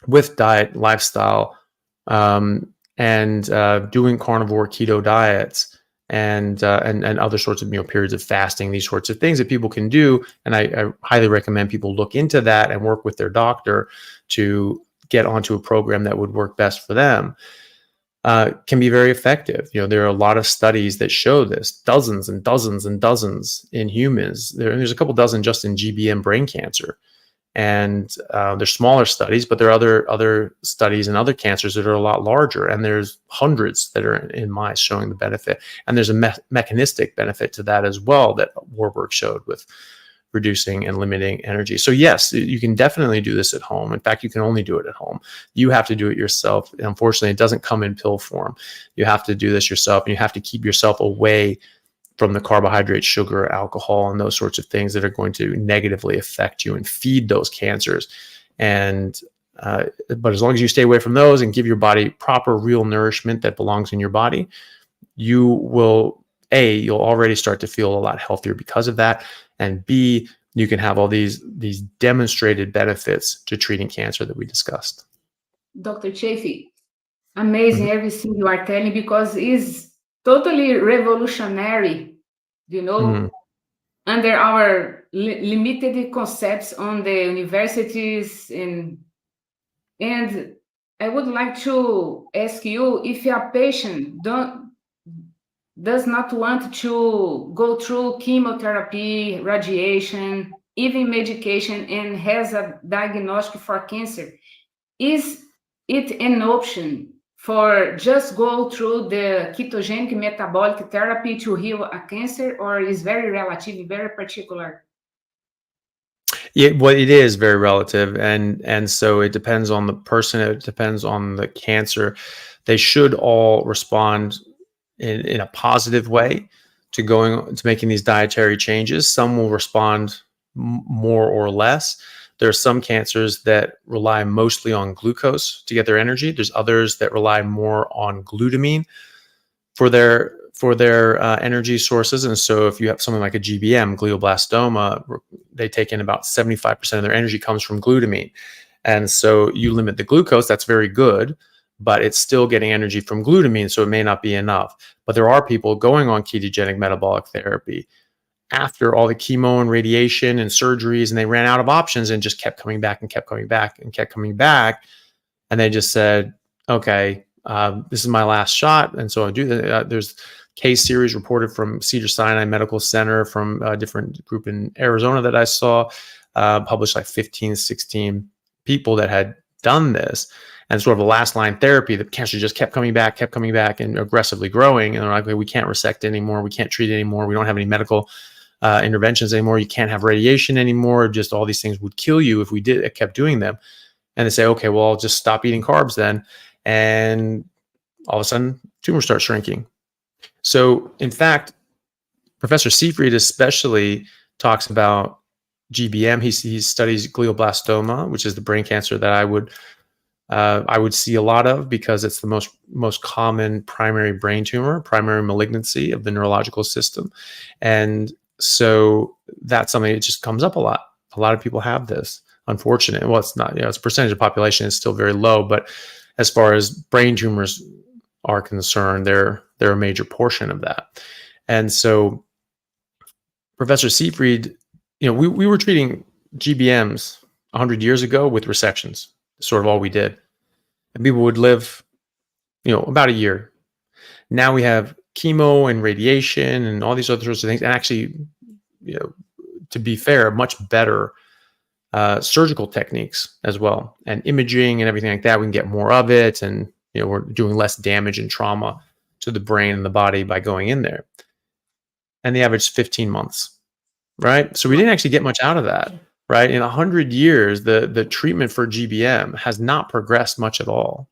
with diet, lifestyle, and doing carnivore keto diets and other sorts of periods of fasting, these sorts of things that people can do. And I highly recommend people look into that and work with their doctor to get onto a program that would work best for them. Can be very effective. There are a lot of studies that show this, dozens and dozens and dozens in humans. There's a couple dozen just in GBM brain cancer. And there's smaller studies, but there are other studies in other cancers that are a lot larger. And there's hundreds that are in mice showing the benefit. And there's a mechanistic benefit to that as well that Warburg showed with reducing and limiting energy. So yes, you can definitely do this at home. In fact, you can only do it at home. You have to do it yourself. Unfortunately, it doesn't come in pill form. You have to do this yourself, and you have to keep yourself away from the carbohydrate, sugar, alcohol, and those sorts of things that are going to negatively affect you and feed those cancers. And but as long as you stay away from those and give your body proper, real nourishment that belongs in your body, you'll already start to feel a lot healthier because of that. And B, you can have all these demonstrated benefits to treating cancer that we discussed. Dr. Chaffee, amazing everything you are telling, because it's totally revolutionary, under our limited concepts on the universities. And I would like to ask you, if a patient does not want to go through chemotherapy, radiation, even medication, and has a diagnosis for cancer, is it an option for just go through the ketogenic metabolic therapy to heal a cancer, or is very relative, very particular? Yeah, well, it is very relative, and so it depends on the person. It depends on the cancer. They should all respond in a positive way to making these dietary changes. Some will respond more or less. There are some cancers that rely mostly on glucose to get their energy. There's others that rely more on glutamine for their energy sources. And so if you have something like a GBM, glioblastoma, they take in about 75% of their energy comes from glutamine. And so you limit the glucose, that's very good, but it's still getting energy from glutamine, so it may not be enough. But there are people going on ketogenic metabolic therapy after all the chemo and radiation and surgeries, and they ran out of options and just kept coming back and kept coming back and kept coming back. And they just said, okay, this is my last shot. And so I do that. There's case series reported from Cedars-Sinai Medical Center from a different group in Arizona that I saw, published like 15, 16 people that had done this. And sort of a last line therapy, the cancer just kept coming back and aggressively growing. And they're like, we can't resect anymore. We can't treat it anymore. We don't have any medical interventions anymore. You can't have radiation anymore. Just all these things would kill you if we kept doing them. And they say, okay, well, I'll just stop eating carbs then. And all of a sudden, tumors start shrinking. So in fact, Professor Seyfried especially talks about GBM. He studies glioblastoma, which is the brain cancer that I would see a lot of, because it's the most common primary brain tumor, primary malignancy of the neurological system. And so that's something that just comes up a lot. A lot of people have this, unfortunately. Well, it's not, it's a percentage of population is still very low, but as far as brain tumors are concerned, they're a major portion of that. And so Professor Seyfried, we were treating GBMs 100 years ago with resections, sort of all we did. And people would live, about a year. Now we have chemo and radiation and all these other sorts of things. And actually, to be fair, much better surgical techniques as well, and imaging and everything like that. We can get more of it, and we're doing less damage and trauma to the brain and the body by going in there. And the average is 15 months, right? So we didn't actually get much out of that, right? In 100 years, the treatment for GBM has not progressed much at all.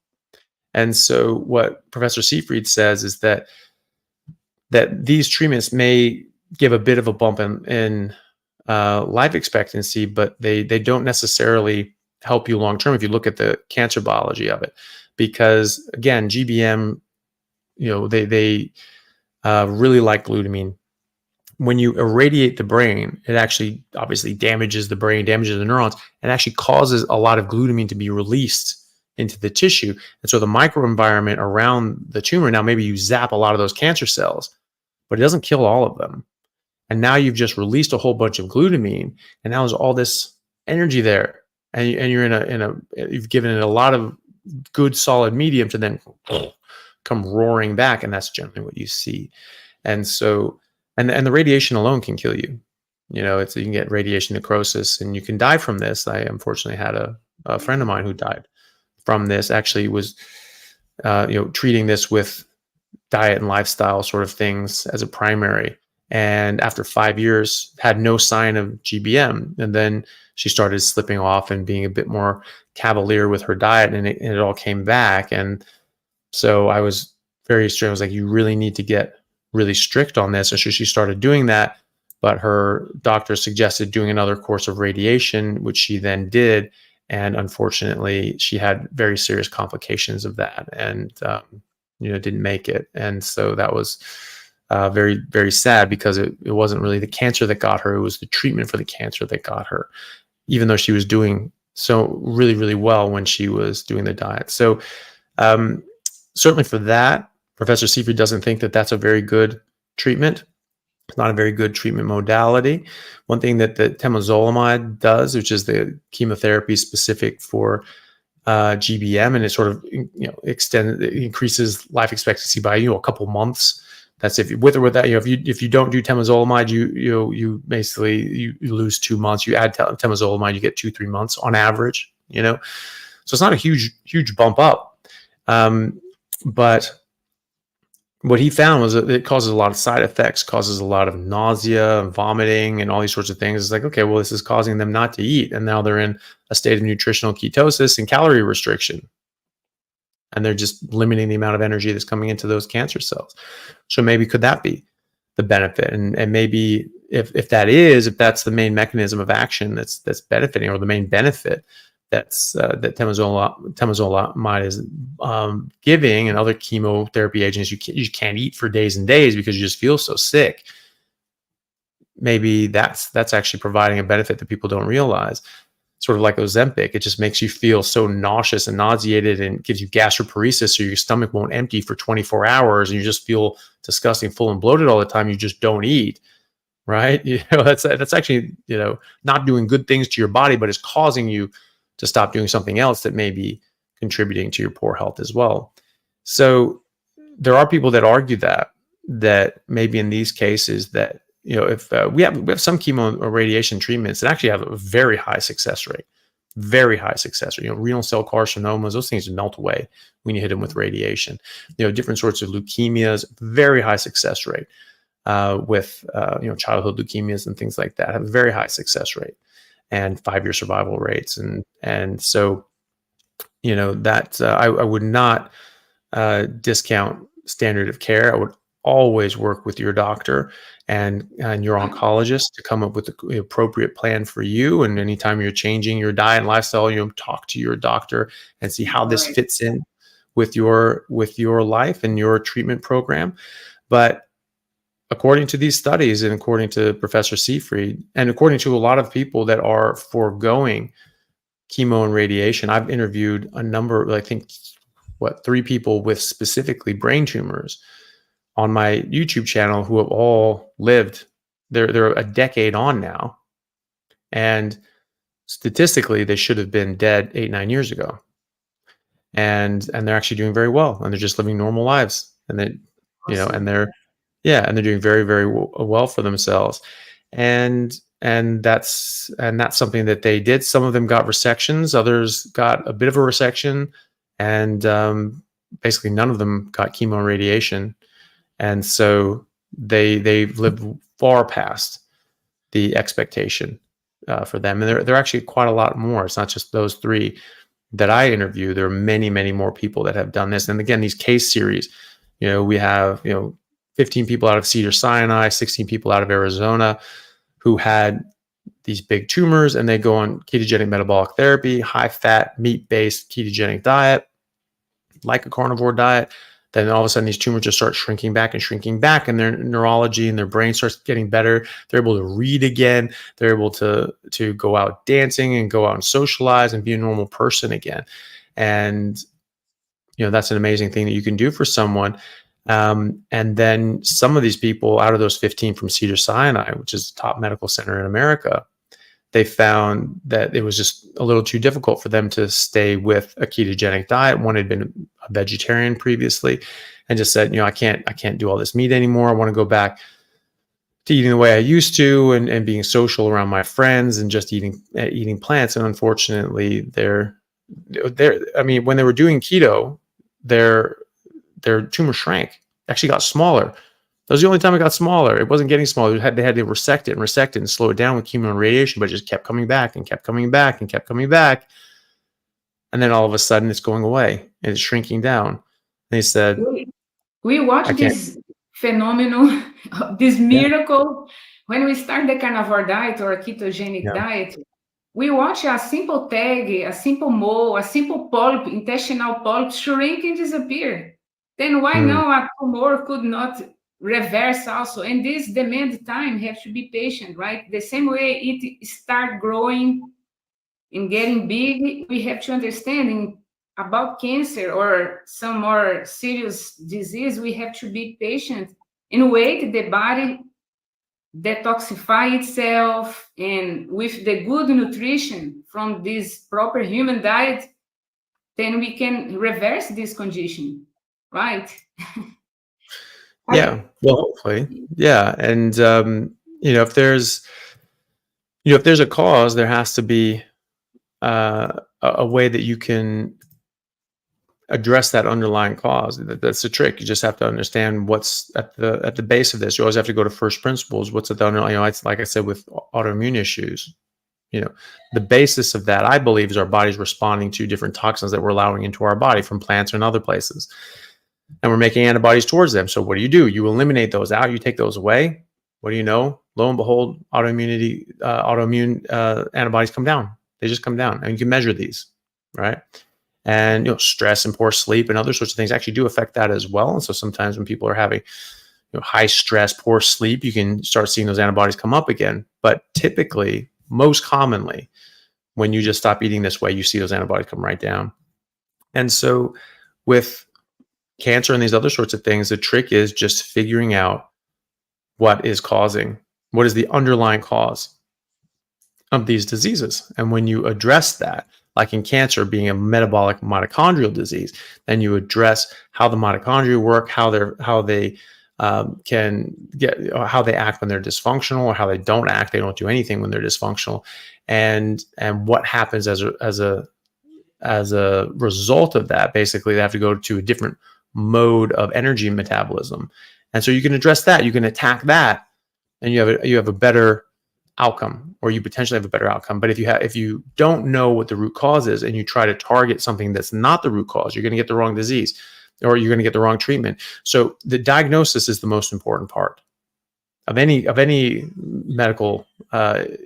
And so what Professor Seyfried says is that these treatments may give a bit of a bump in life expectancy, but they don't necessarily help you long term if you look at the cancer biology of it. Because again, GBM, they really like glutamine. When you irradiate the brain, it actually obviously damages the brain, damages the neurons, and actually causes a lot of glutamine to be released into the tissue. And so the microenvironment around the tumor, now maybe you zap a lot of those cancer cells, but it doesn't kill all of them. And now you've just released a whole bunch of glutamine, and now there's all this energy there, and you're you've given it a lot of good solid medium to then come roaring back, and that's generally what you see. And so, and the radiation alone can kill you. You can get radiation necrosis, and you can die from this. I unfortunately had a friend of mine who died from this. Actually, was treating this with diet and lifestyle sort of things as a primary. And after 5 years, had no sign of GBM. And then she started slipping off and being a bit more cavalier with her diet, and it all came back. And so I was very strict. I was like, you really need to get really strict on this. And so she started doing that, but her doctor suggested doing another course of radiation, which she then did. And unfortunately, she had very serious complications of that, and didn't make it. And so that was very, very sad, because it wasn't really the cancer that got her. It was the treatment for the cancer that got her, even though she was doing so really, really well when she was doing the diet. So certainly for that, Professor Seyfried doesn't think that that's a very good treatment. It's not a very good treatment modality. One thing that the temozolomide does, which is the chemotherapy specific for GBM, and it sort of increases life expectancy by a couple months. That's if with or without, if you don't do temozolomide, you basically you lose 2 months. You add temozolomide, you get 2-3 months on average. So it's not a huge bump up, but what he found was that it causes a lot of side effects, causes a lot of nausea and vomiting and all these sorts of things. It's like, okay, well, this is causing them not to eat, and now they're in a state of nutritional ketosis and calorie restriction, and they're just limiting the amount of energy that's coming into those cancer cells. So maybe could that be the benefit? And maybe if that's the main mechanism of action that's benefiting, or the main benefit that temozolomide is giving, and other chemotherapy agents, you can't eat for days and days because you just feel so sick. Maybe that's actually providing a benefit that people don't realize. Sort of like Ozempic, it just makes you feel so nauseous and nauseated, and gives you gastroparesis, so your stomach won't empty for 24 hours, and you just feel disgusting, full and bloated all the time. You just don't eat, right? That's actually not doing good things to your body, but it's causing you to stop doing something else that may be contributing to your poor health as well. So there are people that argue that maybe in these cases that if we have some chemo or radiation treatments that actually have a very high success rate, renal cell carcinomas, those things melt away when you hit them with radiation. Different sorts of leukemias, very high success rate with childhood leukemias and things like that have a very high success rate and 5-year survival rates. And so, that I would not discount standard of care. I would always work with your doctor and your oncologist to come up with the appropriate plan for you. And anytime you're changing your diet and lifestyle, talk to your doctor and see how this fits in with your life and your treatment program. But according to these studies and according to Professor Seyfried, and according to a lot of people that are foregoing chemo and radiation, I've interviewed a number, I think, 3 people with specifically brain tumors on my YouTube channel who have all lived. They're a decade on now, and statistically, they should have been dead 8-9 years ago. And they're actually doing very well, and they're just living normal lives, and they, and they're doing very, very well for themselves. And that's something that they did. Some of them got resections, others got a bit of a resection, and basically none of them got chemo and radiation. And so they've lived far past the expectation for them. And they're actually quite a lot more. It's not just those 3 that I interview. There are many, many more people that have done this. And again, these case series, we have, 15 people out of Cedars-Sinai, 16 people out of Arizona who had these big tumors, and they go on ketogenic metabolic therapy, high fat, meat-based ketogenic diet, like a carnivore diet. Then all of a sudden these tumors just start shrinking back, and their neurology and their brain starts getting better. They're able to read again. They're able to go out dancing and go out and socialize and be a normal person again. And, that's an amazing thing that you can do for someone. And then some of these people out of those 15 from Cedars-Sinai, which is the top medical center in America, they found that it was just a little too difficult for them to stay with a ketogenic diet. One had been a vegetarian previously and just said, I can't do all this meat anymore. I want to go back to eating the way I used to and being social around my friends and just eating plants. And unfortunately, when they were doing keto, their tumor shrank, actually got smaller. That was the only time it got smaller. It wasn't getting smaller. They had to resect it and slow it down with chemo and radiation, but it just kept coming back and kept coming back and kept coming back. And then all of a sudden it's going away and it's shrinking down. And they said, we watch this phenomenon, this miracle. When we start the carnivore diet or a ketogenic diet, we watch a simple tag, a simple mole, a simple polyp, intestinal polyp shrink and disappear. Then why now a tumor could not reverse also? And this demand time, have to be patient, right? The same way it start growing and getting big, we have to understand about cancer or some more serious disease, we have to be patient and wait the body detoxify itself, and with the good nutrition from this proper human diet, then we can reverse this condition, right? Yeah, well, hopefully, yeah. And if there's a cause, there has to be a way that you can address that underlying cause. That's the trick. You just have to understand what's at the base of this. You always have to go to first principles. What's at the underlying? It's like I said with autoimmune issues. The basis of that, I believe, is our body's responding to different toxins that we're allowing into our body from plants and other places, and we're making antibodies towards them. So what do? You eliminate those out. You take those away. What do you know? Lo and behold, autoimmune antibodies come down. They just come down, and you can measure these, right? And stress and poor sleep and other sorts of things actually do affect that as well. And so sometimes when people are having high stress, poor sleep, you can start seeing those antibodies come up again. But typically, most commonly, when you just stop eating this way, you see those antibodies come right down. And so with cancer and these other sorts of things, the trick is just figuring out what is the underlying cause of these diseases. And when you address that, like in cancer being a metabolic mitochondrial disease, then you address how the mitochondria work, how they how they act when they're dysfunctional, or how they don't act. They don't do anything when they're dysfunctional, and what happens as a result of that. Basically, they have to go to a different mode of energy metabolism, and so you can address that. You can attack that, and you have a better outcome, or you potentially have a better outcome. But if you don't know what the root cause is and you try to target something that's not the root cause, you're going to get the wrong disease. or you're going to get the wrong treatment. So the diagnosis is the most important part of any medical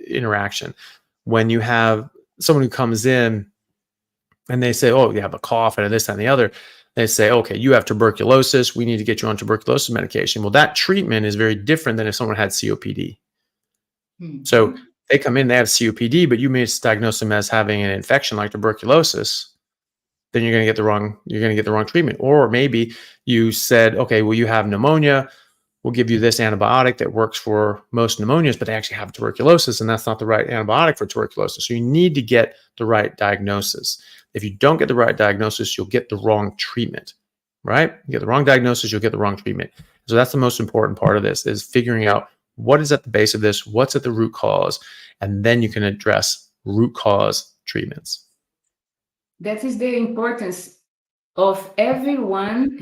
interaction. When you have someone who comes in and they say, oh, you have a cough and this, that, and the other, they say, okay, you have tuberculosis. We need to get you on tuberculosis medication. Well, that treatment is very different than if someone had COPD. So they come in, they have COPD, but you misdiagnose them as having an infection like tuberculosis, then you're going to get the wrong treatment. Or maybe you said, okay, well, you have pneumonia. We'll give you this antibiotic that works for most pneumonias, but they actually have tuberculosis, and that's not the right antibiotic for tuberculosis. So you need to get the right diagnosis. If you don't get the right diagnosis, you'll get the wrong treatment, right? You get the wrong diagnosis, you'll get the wrong treatment. So that's the most important part of this, is figuring out what is at the base of this, what's at the root cause, and then you can address root cause treatments. That is the importance of everyone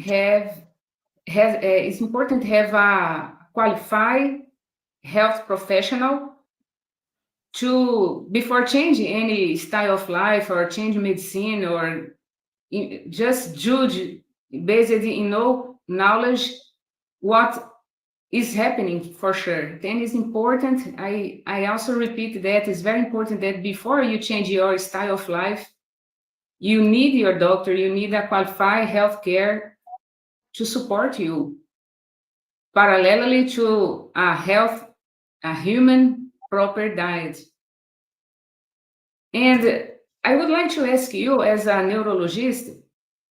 it's important to have a qualified health professional before changing any style of life or change medicine, or just judge based in no knowledge what is happening for sure. Then it's important. I also repeat that it's very important that before you change your style of life, you need your doctor, you need a qualified healthcare to support you, parallelly to a human proper diet. And I would like to ask you, as a neurologist,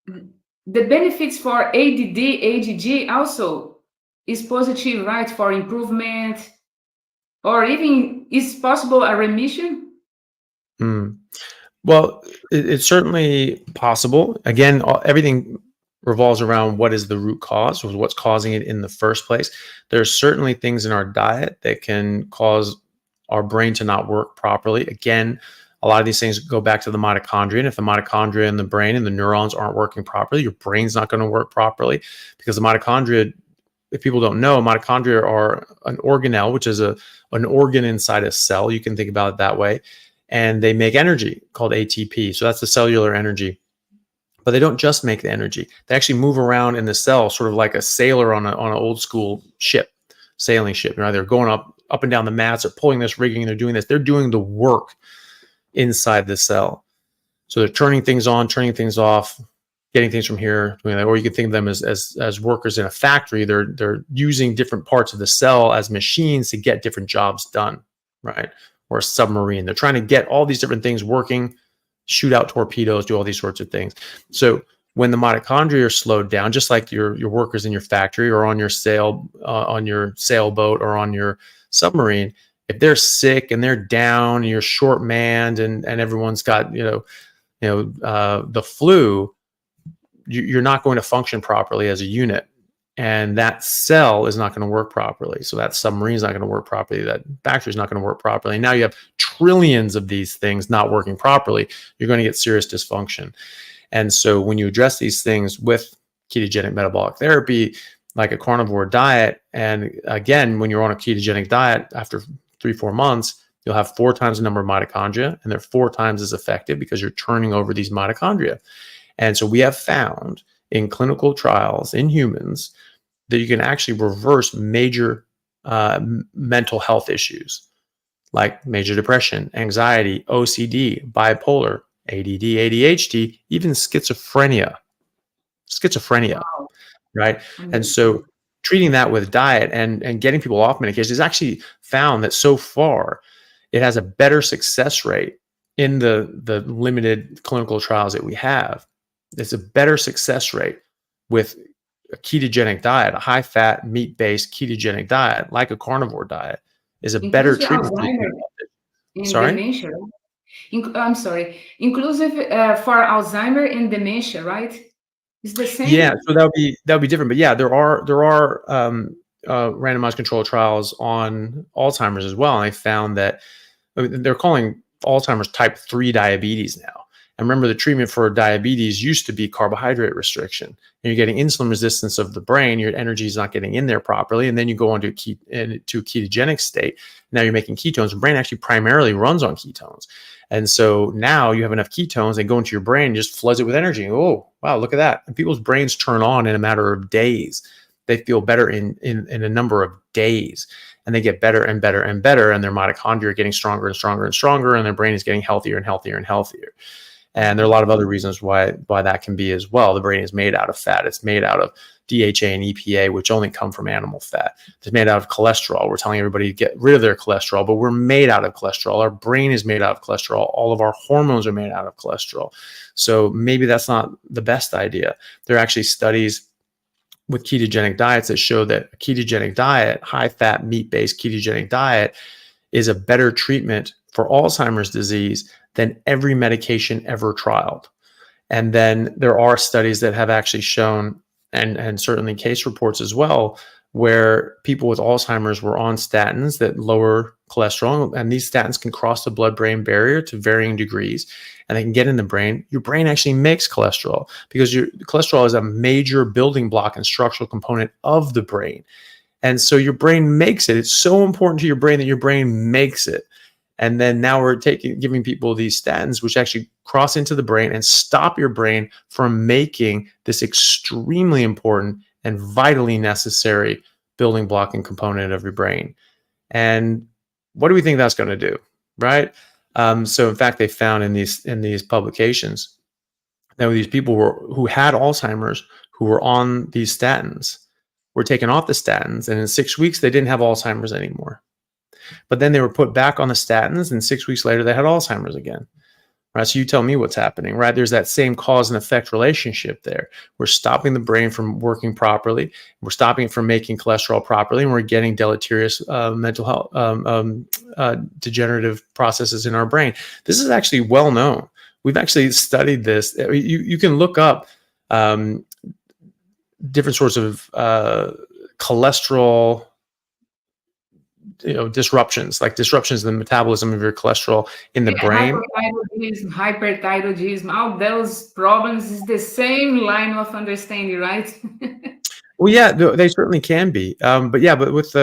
the benefits for ADD, ADD also is positive, right, for improvement, or even is possible a remission? Well, it's certainly possible. Again, everything revolves around what is the root cause, or what's causing it in the first place. There's certainly things in our diet that can cause our brain to not work properly. Again, a lot of these things go back to the mitochondria. And if the mitochondria in the brain and the neurons aren't working properly, your brain's not going to work properly, because the mitochondria, if people don't know, mitochondria are an organelle, which is an organ inside a cell. You can think about it that way. And they make energy called ATP. So that's the cellular energy. But they don't just make the energy. They actually move around in the cell, sort of like a sailor on an old school ship, sailing ship. They're going up and down the mats, or pulling this rigging, they're doing this. They're doing the work inside the cell. So they're turning things on, turning things off, getting things from here, doing that. Or you can think of them as workers in a factory. They're using different parts of the cell as machines to get different jobs done, right? Or a submarine. They're trying to get all these different things working, shoot out torpedoes, do all these sorts of things. So when the mitochondria are slowed down, just like your workers in your factory or on your sailboat or on your submarine, if they're sick and they're down, and you're short-manned, and everyone's got the flu, you're not going to function properly as a unit. And that cell is not going to work properly. So that submarine is not going to work properly. That factory is not going to work properly. And now you have trillions of these things not working properly. You're going to get serious dysfunction. And so when you address these things with ketogenic metabolic therapy, like a carnivore diet, and again, when you're on a ketogenic diet, after 3-4 months, you'll have 4 times the number of mitochondria, and they're 4 times as effective because you're turning over these mitochondria. And so we have found in clinical trials in humans that you can actually reverse major mental health issues like major depression, anxiety, OCD, bipolar, ADD, ADHD, even schizophrenia, Wow. right? And so treating that with diet and getting people off medication is actually found that so far it has a better success rate in the limited clinical trials that we have. It's a better success rate with a ketogenic diet, a high-fat, meat-based ketogenic diet, like a carnivore diet, is a better Inclusive treatment. Alzheimer and Sorry? dementia. I'm sorry. Inclusive for Alzheimer and dementia, right? It's the same. Yeah, so that would be different. But yeah, there are randomized controlled trials on Alzheimer's as well. And I found that, I mean, they're calling Alzheimer's type 3 diabetes now. And remember, the treatment for diabetes used to be carbohydrate restriction. And you're getting insulin resistance of the brain. Your energy is not getting in there properly. And then you go into a ketogenic state. Now you're making ketones. The brain actually primarily runs on ketones. And so now you have enough ketones, they go into your brain and just floods it with energy. Oh, wow, look at that. And people's brains turn on in a matter of days. They feel better in a number of days, and they get better and better and better. And their mitochondria are getting stronger and stronger and stronger, and their brain is getting healthier and healthier and healthier. And there are a lot of other reasons why that can be as well. The brain is made out of fat. It's made out of DHA and EPA, which only come from animal fat. It's made out of cholesterol. We're telling everybody to get rid of their cholesterol, but we're made out of cholesterol. Our brain is made out of cholesterol. All of our hormones are made out of cholesterol. So maybe that's not the best idea. There are actually studies with ketogenic diets that show that a ketogenic diet, high-fat, meat-based ketogenic diet, is a better treatment for Alzheimer's disease than every medication ever trialed. And then there are studies that have actually shown, and certainly case reports as well, where people with Alzheimer's were on statins that lower cholesterol, and these statins can cross the blood-brain barrier to varying degrees, and they can get in the brain. Your brain actually makes cholesterol because your cholesterol is a major building block and structural component of the brain. And so your brain makes it. It's so important to your brain that your brain makes it. And then now we're giving people these statins, which actually cross into the brain and stop your brain from making this extremely important and vitally necessary building block and component of your brain. And what do we think that's going to do, right? So in fact, they found in these publications that these people who had Alzheimer's, who were on these statins, were taken off the statins, and in 6 weeks they didn't have Alzheimer's anymore. But then they were put back on the statins, and 6 weeks later they had Alzheimer's again. Right? So you tell me what's happening, right? There's that same cause and effect relationship there. We're stopping the brain from working properly. We're stopping it from making cholesterol properly, and we're getting deleterious mental health, degenerative processes in our brain. This is actually well known. We've actually studied this. You can look up different sorts of cholesterol disruptions, like disruptions in the metabolism of your cholesterol in the brain. Hyperthyroidism, all those problems is the same line of understanding, right? Well, yeah, they certainly can be. But with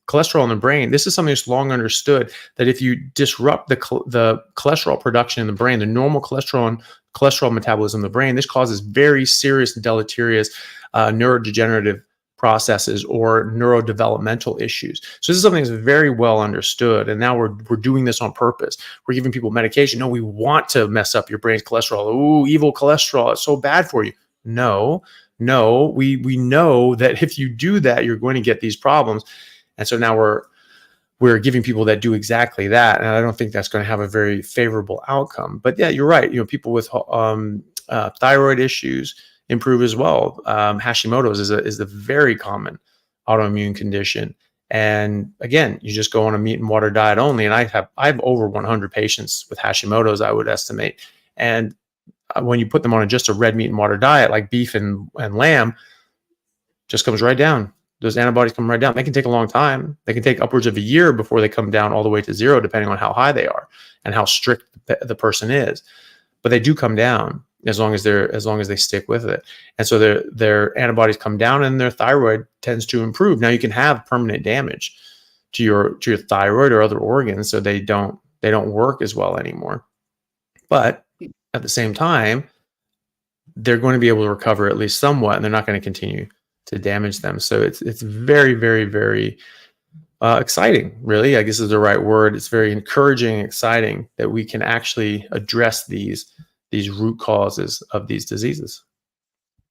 cholesterol in the brain, this is something that's long understood, that if you disrupt the cholesterol production in the brain, the normal cholesterol metabolism in the brain, this causes very serious deleterious neurodegenerative processes or neurodevelopmental issues. So this is something that's very well understood, and now we're doing this on purpose. We're giving people medication. No, we want to mess up your brain's cholesterol. Ooh, evil cholesterol, it's so bad for you. No, we know that if you do that, you're going to get these problems. And so now we're giving people that do exactly that, and I don't think that's going to have a very favorable outcome. But yeah, you're right. People with thyroid issues improve as well. Hashimoto's is a very common autoimmune condition. And again, you just go on a meat and water diet only. And I have over 100 patients with Hashimoto's, I would estimate. And when you put them on just a red meat and water diet, like beef and lamb, just comes right down. Those antibodies come right down. They can take a long time. They can take upwards of a year before they come down all the way to zero, depending on how high they are and how strict the person is. But they do come down as long as they stick with it. And so their antibodies come down and their thyroid tends to improve. Now you can have permanent damage to your thyroid or other organs, so they don't work as well anymore. But at the same time, they're going to be able to recover at least somewhat, and they're not going to continue to damage them. So it's very, very, very exciting, really, I guess is the right word. It's very encouraging and exciting that we can actually address these root causes of these diseases.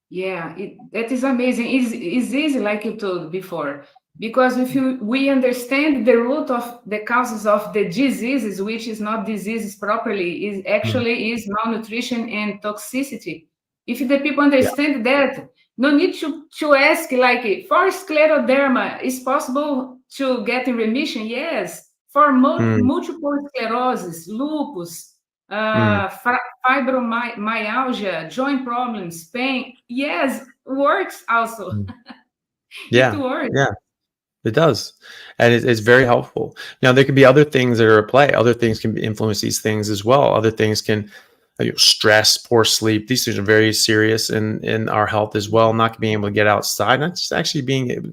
Yeah, that is amazing. It's easy, like you told before, because if we understand the root of the causes of the diseases, which is not diseases properly, is actually is malnutrition and toxicity. If the people understand that, no need to ask, like, for scleroderma, is possible to get in remission? Yes. For multiple sclerosis, lupus, fibromyalgia, joint problems, pain, yes, works also. Yeah. It works. Yeah. It does. And it's very helpful. Now, there could be other things that are at play. Other things can influence these things as well. Other things can, stress, poor sleep. These things are very serious in our health as well. Not being able to get outside, not just actually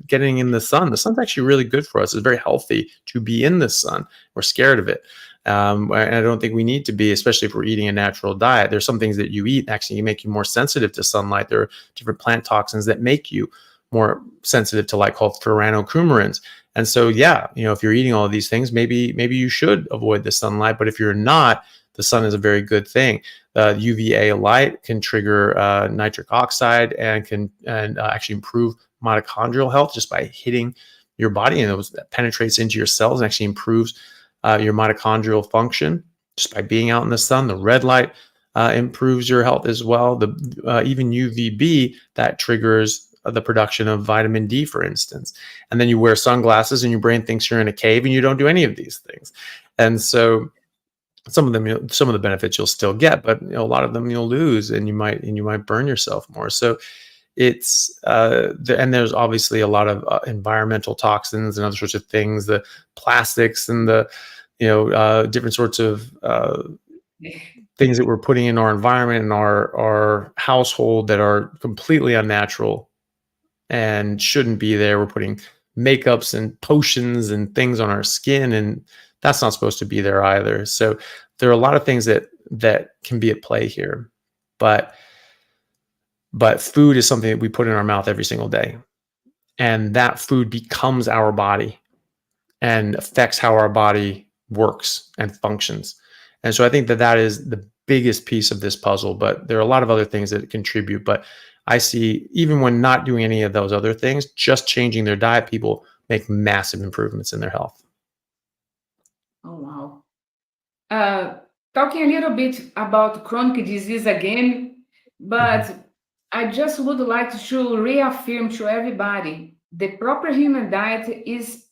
getting in the sun. The sun's actually really good for us. It's very healthy to be in the sun. We're scared of it. And I don't think we need to be, especially if we're eating a natural diet. There's some things that you eat actually make you more sensitive to sunlight. There are different plant toxins that make you more sensitive to light, called furanocoumarins. And so, yeah, if you're eating all of these things, maybe you should avoid the sunlight. But if you're not, the sun is a very good thing. UVA light can trigger nitric oxide and can actually improve mitochondrial health just by hitting your body, and that penetrates into your cells and actually improves your mitochondrial function just by being out in the sun. The red light improves your health as well. Even UVB, that triggers the production of vitamin D, for instance. And then you wear sunglasses and your brain thinks you're in a cave and you don't do any of these things. And so some of the benefits you'll still get, but a lot of them you'll lose, and you might burn yourself more. So it's and there's obviously a lot of environmental toxins and other sorts of things, the plastics and the different sorts of things that we're putting in our environment and our household that are completely unnatural and shouldn't be there. We're putting makeups and potions and things on our skin, and that's not supposed to be there either. So there are a lot of things that can be at play here, but food is something that we put in our mouth every single day, and that food becomes our body and affects how our body works and functions. And so I think that is the biggest piece of this puzzle, but there are a lot of other things that contribute. But I see, even when not doing any of those other things, just changing their diet, people make massive improvements in their health. Oh, wow. Talking a little bit about chronic disease again, but I just would like to reaffirm to everybody, the proper human diet is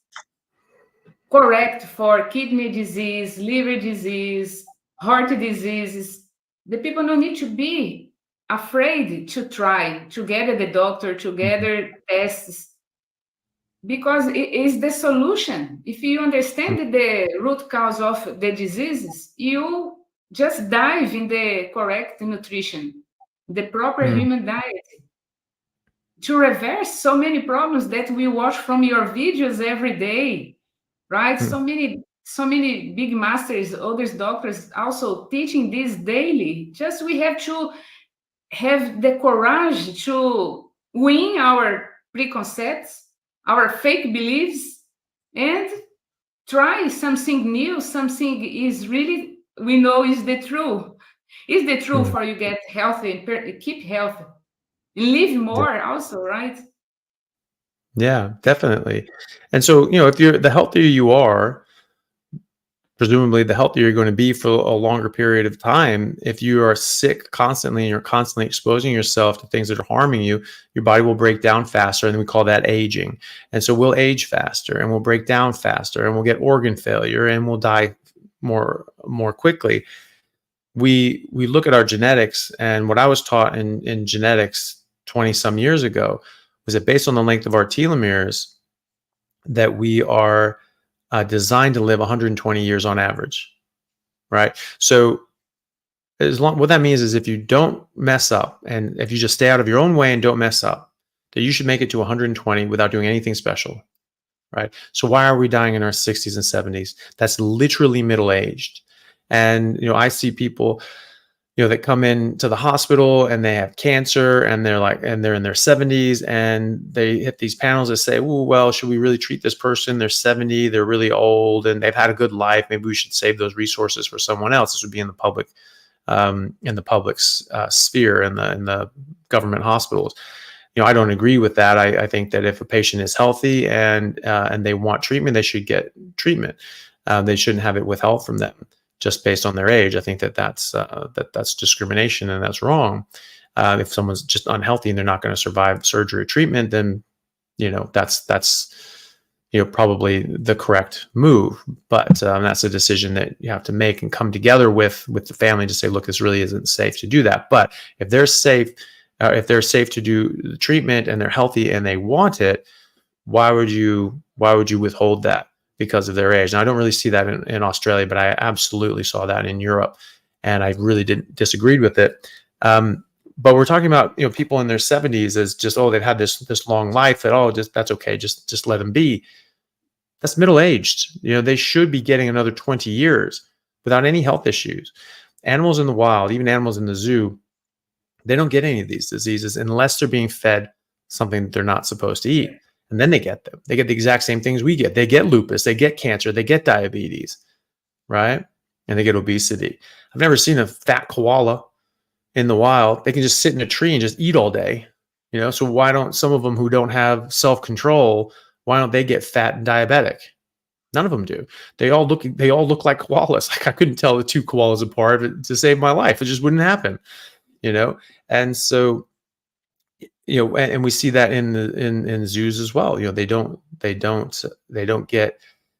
correct for kidney disease, liver disease, heart diseases. The people don't need to be afraid to try, to get at the doctor, to get their tests, because it is the solution. If you understand the root cause of the diseases, you just dive in the correct nutrition, the proper human diet, to reverse so many problems that we watch from your videos every day, right? So many big masters, others doctors also teaching this daily. Just we have to have the courage to win our preconcepts, our fake beliefs, and try something new, something is really, we know is the truth. Is the truth for you get healthy and keep healthy. Live more also, right? Yeah, definitely. And so, if the healthier you are, presumably the healthier you're going to be for a longer period of time. If you are sick constantly and you're constantly exposing yourself to things that are harming you, your body will break down faster, and we call that aging. And so we'll age faster, and we'll break down faster, and we'll get organ failure, and we'll die more quickly. We look at our genetics, and what I was taught in genetics 20 some years ago was that based on the length of our telomeres, that we are designed to live 120 years on average, right? So what that means is if you don't mess up, and if you just stay out of your own way and don't mess up, that you should make it to 120 without doing anything special, right? So why are we dying in our 60s and 70s? That's literally middle-aged. And, I see people, that come into the hospital and they have cancer, and they're in their 70s, and they hit these panels that say, oh, well, should we really treat this person? They're 70, they're really old, and they've had a good life. Maybe we should save those resources for someone else. This would be in the public, sphere, in the government hospitals. I don't agree with that. I think that if a patient is healthy and they want treatment, they should get treatment. They shouldn't have it withheld from them just based on their age. I think that's discrimination, and that's wrong. If someone's just unhealthy and they're not going to survive surgery or treatment, then that's probably the correct move. But that's a decision that you have to make and come together with the family to say, look, this really isn't safe to do that. But if they're safe to do the treatment and they're healthy and they want it, why would you Why would you withhold that because of their age? Now, I don't really see that in Australia, but I absolutely saw that in Europe, and I really didn't disagreed with it. But we're talking about, people in their 70s as just, they've had this long life that, that's okay. Just let them be. That's middle-aged. They should be getting another 20 years without any health issues. Animals in the wild, even animals in the zoo, they don't get any of these diseases unless they're being fed something that they're not supposed to eat. And then they get them. They get the exact same things we get. They get lupus, they get cancer, they get diabetes, right? And they get obesity. I've never seen a fat koala in the wild. They can just sit in a tree and just eat all day. So why don't some of them who don't have self-control, why don't they get fat and diabetic? None of them do. They all look like koalas. Like, I couldn't tell the two koalas apart to save my life. It just wouldn't happen, And so, and we see that in zoos as well. They don't get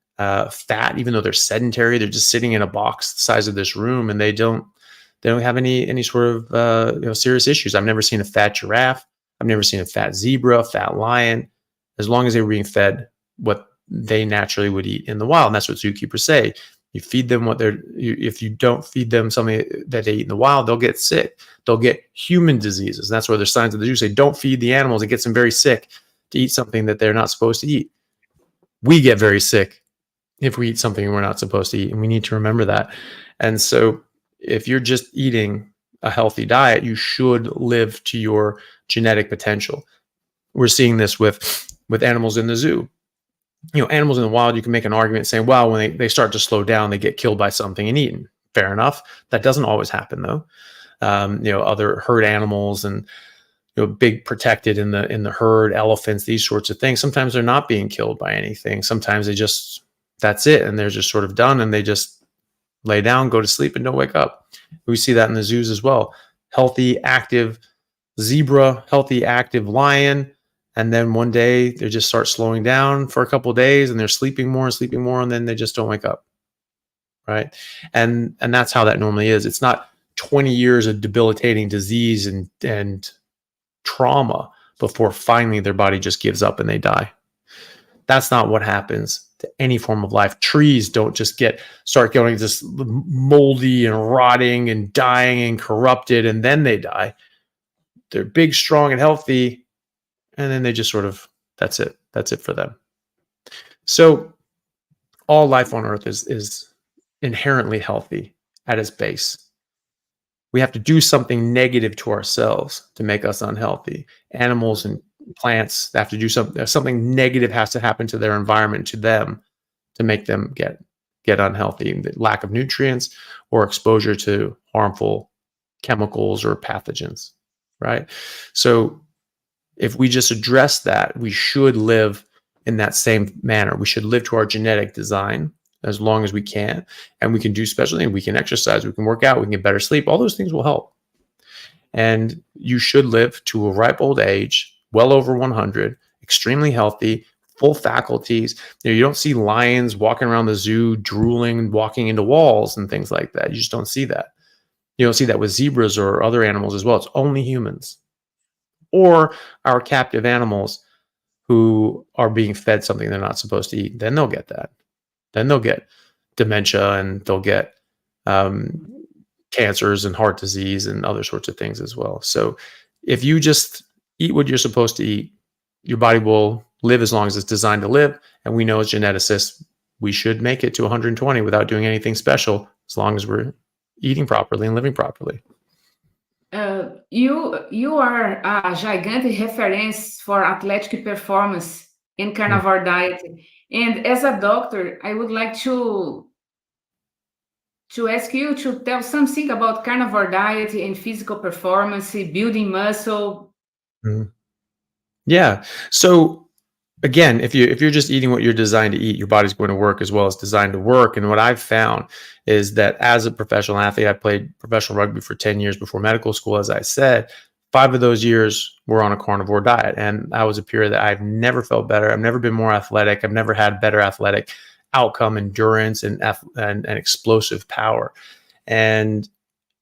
fat, even though they're sedentary. They're just sitting in a box the size of this room, and they don't have any sort of serious issues. I've never seen a fat giraffe. I've never seen a fat zebra, a fat lion, as long as they were being fed what they naturally would eat in the wild. And that's what zookeepers say. You feed them if you don't feed them something that they eat in the wild, they'll get sick. They'll get human diseases. And that's where there's signs of the zoo say, don't feed the animals. It gets them very sick to eat something that they're not supposed to eat. We get very sick if we eat something we're not supposed to eat. And we need to remember that. And so if you're just eating a healthy diet, you should live to your genetic potential. We're seeing this with animals in the zoo. Animals in the wild, you can make an argument saying, well, when they start to slow down, they get killed by something and eaten. Fair enough. That doesn't always happen, though. Other herd animals and big protected in the herd, elephants, these sorts of things. Sometimes they're not being killed by anything. Sometimes that's it, and they're just sort of done, and they just lay down, go to sleep, and don't wake up. We see that in the zoos as well. Healthy, active zebra, healthy, active lion. And then one day they just start slowing down for a couple of days, and they're sleeping more, and then they just don't wake up, right? And that's how that normally is. It's not 20 years of debilitating disease and trauma before finally their body just gives up and they die. That's not what happens to any form of life. Trees don't just start going just moldy and rotting and dying and corrupted, and then they die. They're big, strong, and healthy. And then they just that's it. That's it for them. So all life on Earth is inherently healthy at its base. We have to do something negative to ourselves to make us unhealthy. Animals and plants have to do something negative has to happen to their environment, to them, to make them get unhealthy. The lack of nutrients or exposure to harmful chemicals or pathogens, right? So if we just address that, we should live in that same manner. We should live to our genetic design as long as we can. And we can do special things. We can exercise, we can work out, we can get better sleep. All those things will help. And you should live to a ripe old age, well over 100, extremely healthy, full faculties. You don't see lions walking around the zoo, drooling, walking into walls and things like that. You just don't see that. You don't see that with zebras or other animals as well. It's only humans. Or our captive animals who are being fed something they're not supposed to eat. Then they'll get that. Then they'll get dementia, and they'll get cancers and heart disease and other sorts of things as well. So if you just eat what you're supposed to eat, your body will live as long as it's designed to live. And we know as geneticists, we should make it to 120 without doing anything special, as long as we're eating properly and living properly. You are a gigantic reference for athletic performance in carnivore diet. And as a doctor, I would like to ask you to tell something about carnivore diet and physical performance, building muscle. Yeah. So again, if you're just eating what you're designed to eat, your body's going to work as well as designed to work. And what I've found is that as a professional athlete, I played professional rugby for 10 years before medical school. As I said, 5 of those years were on a carnivore diet. And that was a period that I've never felt better. I've never been more athletic. I've never had better athletic outcome, endurance, and explosive power. And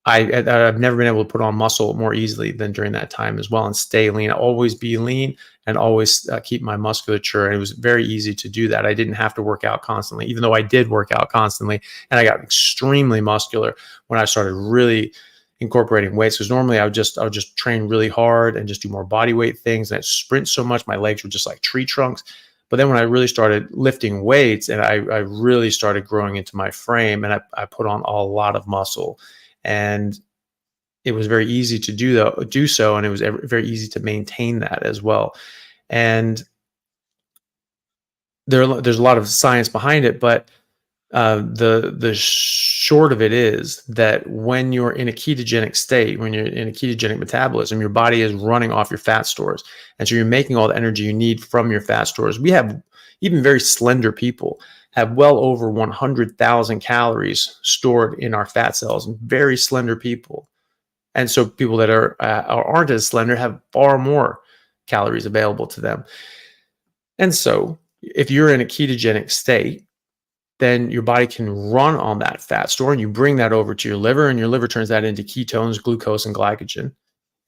I've never been able to put on muscle more easily than during that time as well, and stay lean. I always be lean and always keep my musculature. And it was very easy to do that. I didn't have to work out constantly, even though I did work out constantly. And I got extremely muscular when I started really incorporating weights. Because normally I would just train really hard and just do more body weight things. And I sprint so much, my legs were just like tree trunks. But then when I really started lifting weights and I really started growing into my frame, and I put on a lot of muscle. And it was very easy to do so, and it was very easy to maintain that as well. And there's a lot of science behind it, but the short of it is that when you're in a ketogenic state, when you're in a ketogenic metabolism, your body is running off your fat stores, and so you're making all the energy you need from your fat stores. We have even very slender people have well over 100,000 calories stored in our fat cells, and very slender people. And so people that aren't as slender have far more calories available to them. And so if you're in a ketogenic state, then your body can run on that fat store, and you bring that over to your liver, and your liver turns that into ketones, glucose, and glycogen.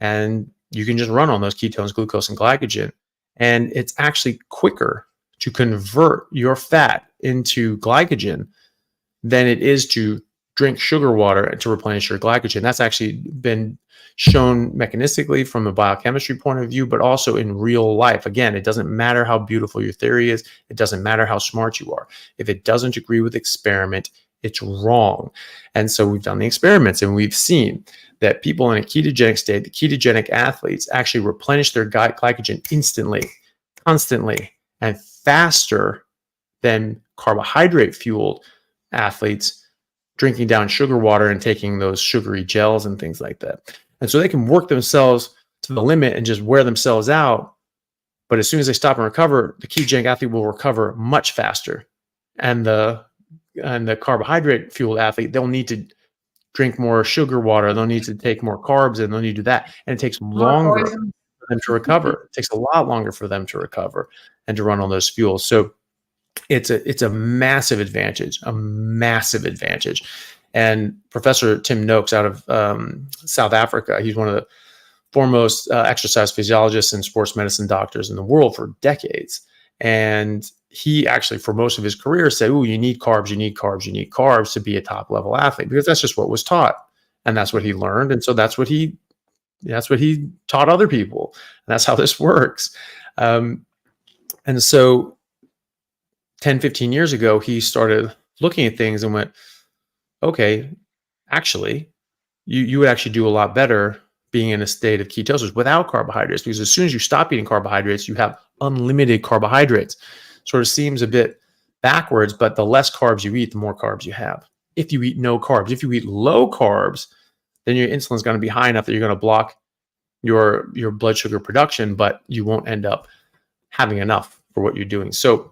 And you can just run on those ketones, glucose, and glycogen. And it's actually quicker to convert your fat into glycogen than it is to drink sugar water to replenish your glycogen. That's actually been shown mechanistically from a biochemistry point of view, but also in real life. Again, it doesn't matter how beautiful your theory is. It doesn't matter how smart you are. If it doesn't agree with experiment, it's wrong. And so we've done the experiments, and we've seen that people in a ketogenic state, the ketogenic athletes, actually replenish their glycogen instantly, constantly, and faster than carbohydrate-fueled athletes drinking down sugar water and taking those sugary gels and things like that. And so they can work themselves to the limit and just wear themselves out. But as soon as they stop and recover, the ketogenic athlete will recover much faster. And the carbohydrate-fueled athlete, they'll need to drink more sugar water. They'll need to take more carbs, and they'll need to do that. And it takes longer for them to recover. It takes a lot longer for them to recover and to run on those fuels. So it's a massive advantage, And Professor Tim Noakes out of South Africa, he's one of the foremost exercise physiologists and sports medicine doctors in the world for decades. And he actually, for most of his career, said, "Oh, you need carbs, you need carbs, you need carbs to be a top level athlete," because that's just what was taught, and that's what he learned, and so that's what he taught other people, and that's how this works. And so 10, 15 years ago, he started looking at things and went, okay, actually, you would actually do a lot better being in a state of ketosis without carbohydrates, because as soon as you stop eating carbohydrates, you have unlimited carbohydrates. Sort of seems a bit backwards, but the less carbs you eat, the more carbs you have. If you eat no carbs, if you eat low carbs, then your insulin is going to be high enough that you're going to block your blood sugar production, but you won't end up having enough for what you're doing. So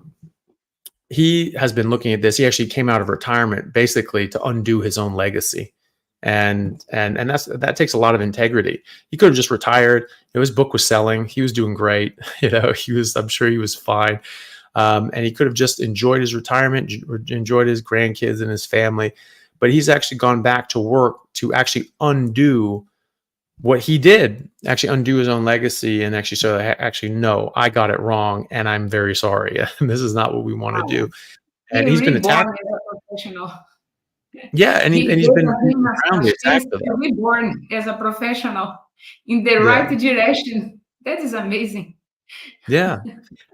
he has been looking at this. He actually came out of retirement basically to undo his own legacy. And that takes a lot of integrity. He could have just retired. His book was selling. He was doing great. I'm sure he was fine. And he could have just enjoyed his retirement, enjoyed his grandkids and his family. But he's actually gone back to work to actually undo what he did, actually undo his own legacy, and actually say, actually, no, I got it wrong, and I'm very sorry. This is not what we want to do. And he's been attacked. Yeah, and he's been roundly attacked for that. Reborn as a professional in the right direction. That is amazing. Yeah,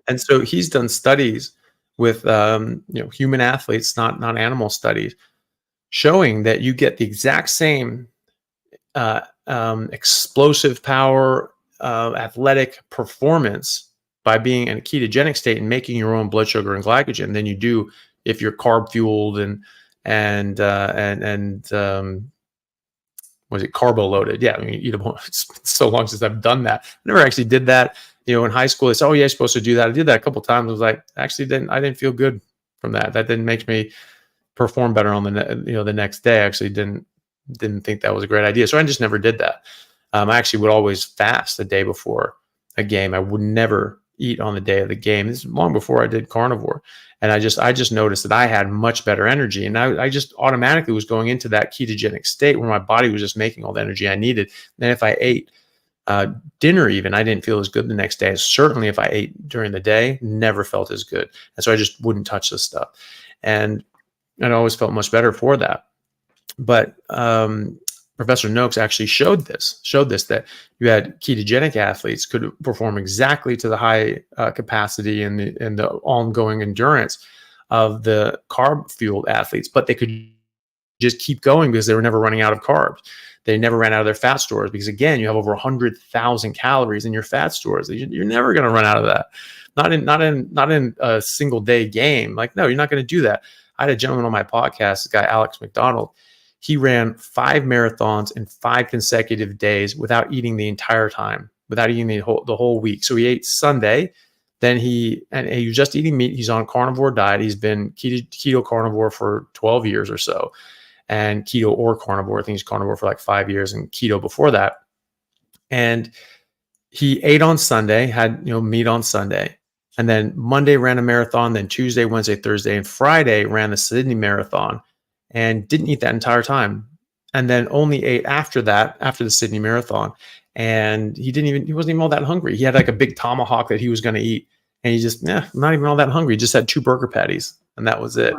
and so he's done studies with human athletes, not animal studies, showing that you get the exact same explosive power, athletic performance by being in a ketogenic state and making your own blood sugar and glycogen than you do if you're carb fueled and was it carbo loaded? Yeah, I mean, it's so long since I've done that. I never actually did that. In high school, they said, "Oh, yeah, you're supposed to do that." I did that a couple of times. I was like, actually, I didn't feel good from that. That didn't make me perform better on the next day. I actually didn't think that was a great idea. So I just never did that. I actually would always fast the day before a game. I would never eat on the day of the game. This is long before I did carnivore. And I just noticed that I had much better energy. And I just automatically was going into that ketogenic state where my body was just making all the energy I needed. And if I ate dinner even, I didn't feel as good the next day. Certainly if I ate during the day, never felt as good. And so I just wouldn't touch this stuff. And I always felt much better for that. But Professor Noakes actually showed this, that you had ketogenic athletes could perform exactly to the high capacity and the ongoing endurance of the carb-fueled athletes, but they could just keep going because they were never running out of carbs. They never ran out of their fat stores because, again, you have over 100,000 calories in your fat stores. You're never going to run out of that. Not in a single day game. Like, no, you're not going to do that. I had a gentleman on my podcast, this guy Alex McDonald. He ran 5 marathons in 5 consecutive days without eating the entire time, without eating the whole week. So he ate Sunday, then he was just eating meat. He's on a carnivore diet. He's been keto carnivore for 12 years or so, and keto or carnivore. I think he's carnivore for like 5 years and keto before that. And he ate on Sunday, had meat on Sunday, and then Monday ran a marathon. Then Tuesday, Wednesday, Thursday, and Friday ran the Sydney Marathon. And didn't eat that entire time, and then only ate after the Sydney Marathon. And he wasn't even all that hungry. He had like a big tomahawk that he was going to eat, and he just not even all that hungry. He just had 2 burger patties, and that was it.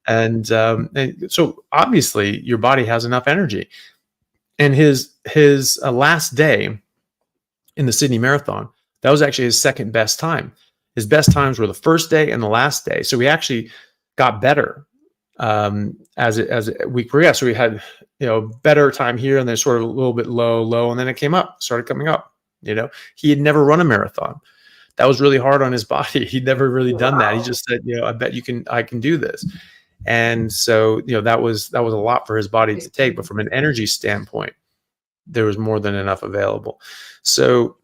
And so obviously your body has enough energy. And his last day in the Sydney Marathon, that was actually his second best time. His best times were the first day and the last day. So he actually got better as a week progressed. So we had, better time here, and then sort of a little bit low, and then it started coming up. He had never run a marathon. That was really hard on his body. He'd never really done that. He just said, I bet I can do this. And so, that was a lot for his body to take, but from an energy standpoint, there was more than enough available. So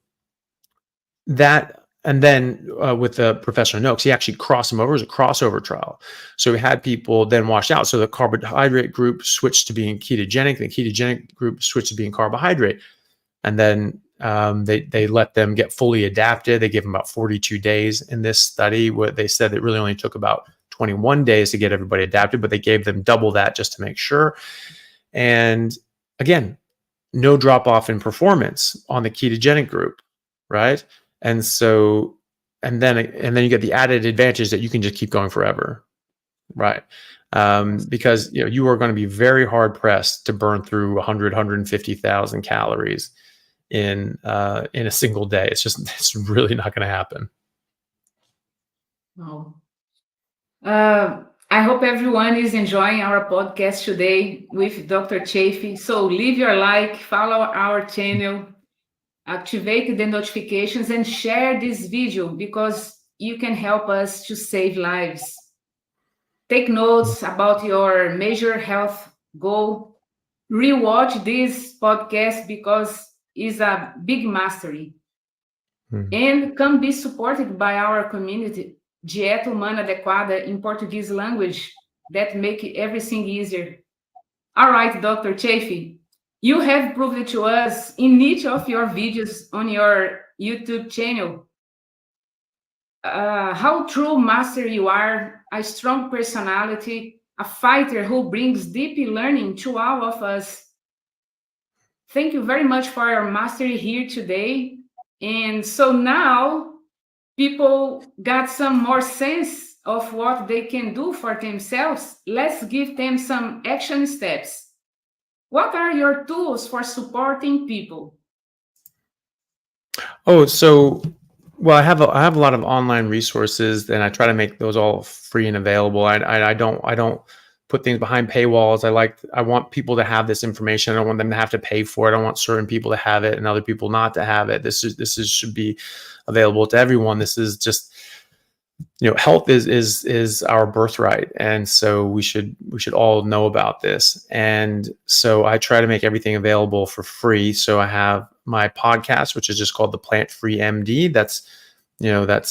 that, and then with Professor Noakes, he actually crossed them over. It was a crossover trial. So we had people then wash out. So the carbohydrate group switched to being ketogenic. The ketogenic group switched to being carbohydrate. And then they let them get fully adapted. They gave them about 42 days in this study, where they said it really only took about 21 days to get everybody adapted, but they gave them double that just to make sure. And again, no drop off in performance on the ketogenic group, right? And so, and then you get the added advantage that you can just keep going forever, right? Because you are going to be very hard pressed to burn through 150,000 calories in a single day. It's really not going to happen. Oh. I hope everyone is enjoying our podcast today with Dr. Chaffee. So leave your like, follow our channel, activate the notifications, and share this video because you can help us to save lives. Take notes about your major health goal. Rewatch this podcast because it's a big mastery. And can be supported by our community, Dieta Humana Adequada in Portuguese language, that make everything easier. All right, Dr. Chaffee, you have proved to us in each of your videos on your YouTube channel how true master you are, a strong personality, a fighter who brings deep learning to all of us. Thank you very much for your mastery here today. And so now people got some more sense of what they can do for themselves. Let's give them some action steps. What are your tools for supporting people? Oh, so, well, I have a lot of online resources, and I try to make those all free and available. I don't put things behind paywalls. I want people to have this information. I don't want them to have to pay for it. I don't want certain people to have it and other people not to have it. This should be available to everyone. This is just, health is our birthright, and so we should all know about this. And so I try to make everything available for free. So I have my podcast, which is just called the Plant Free MD. That's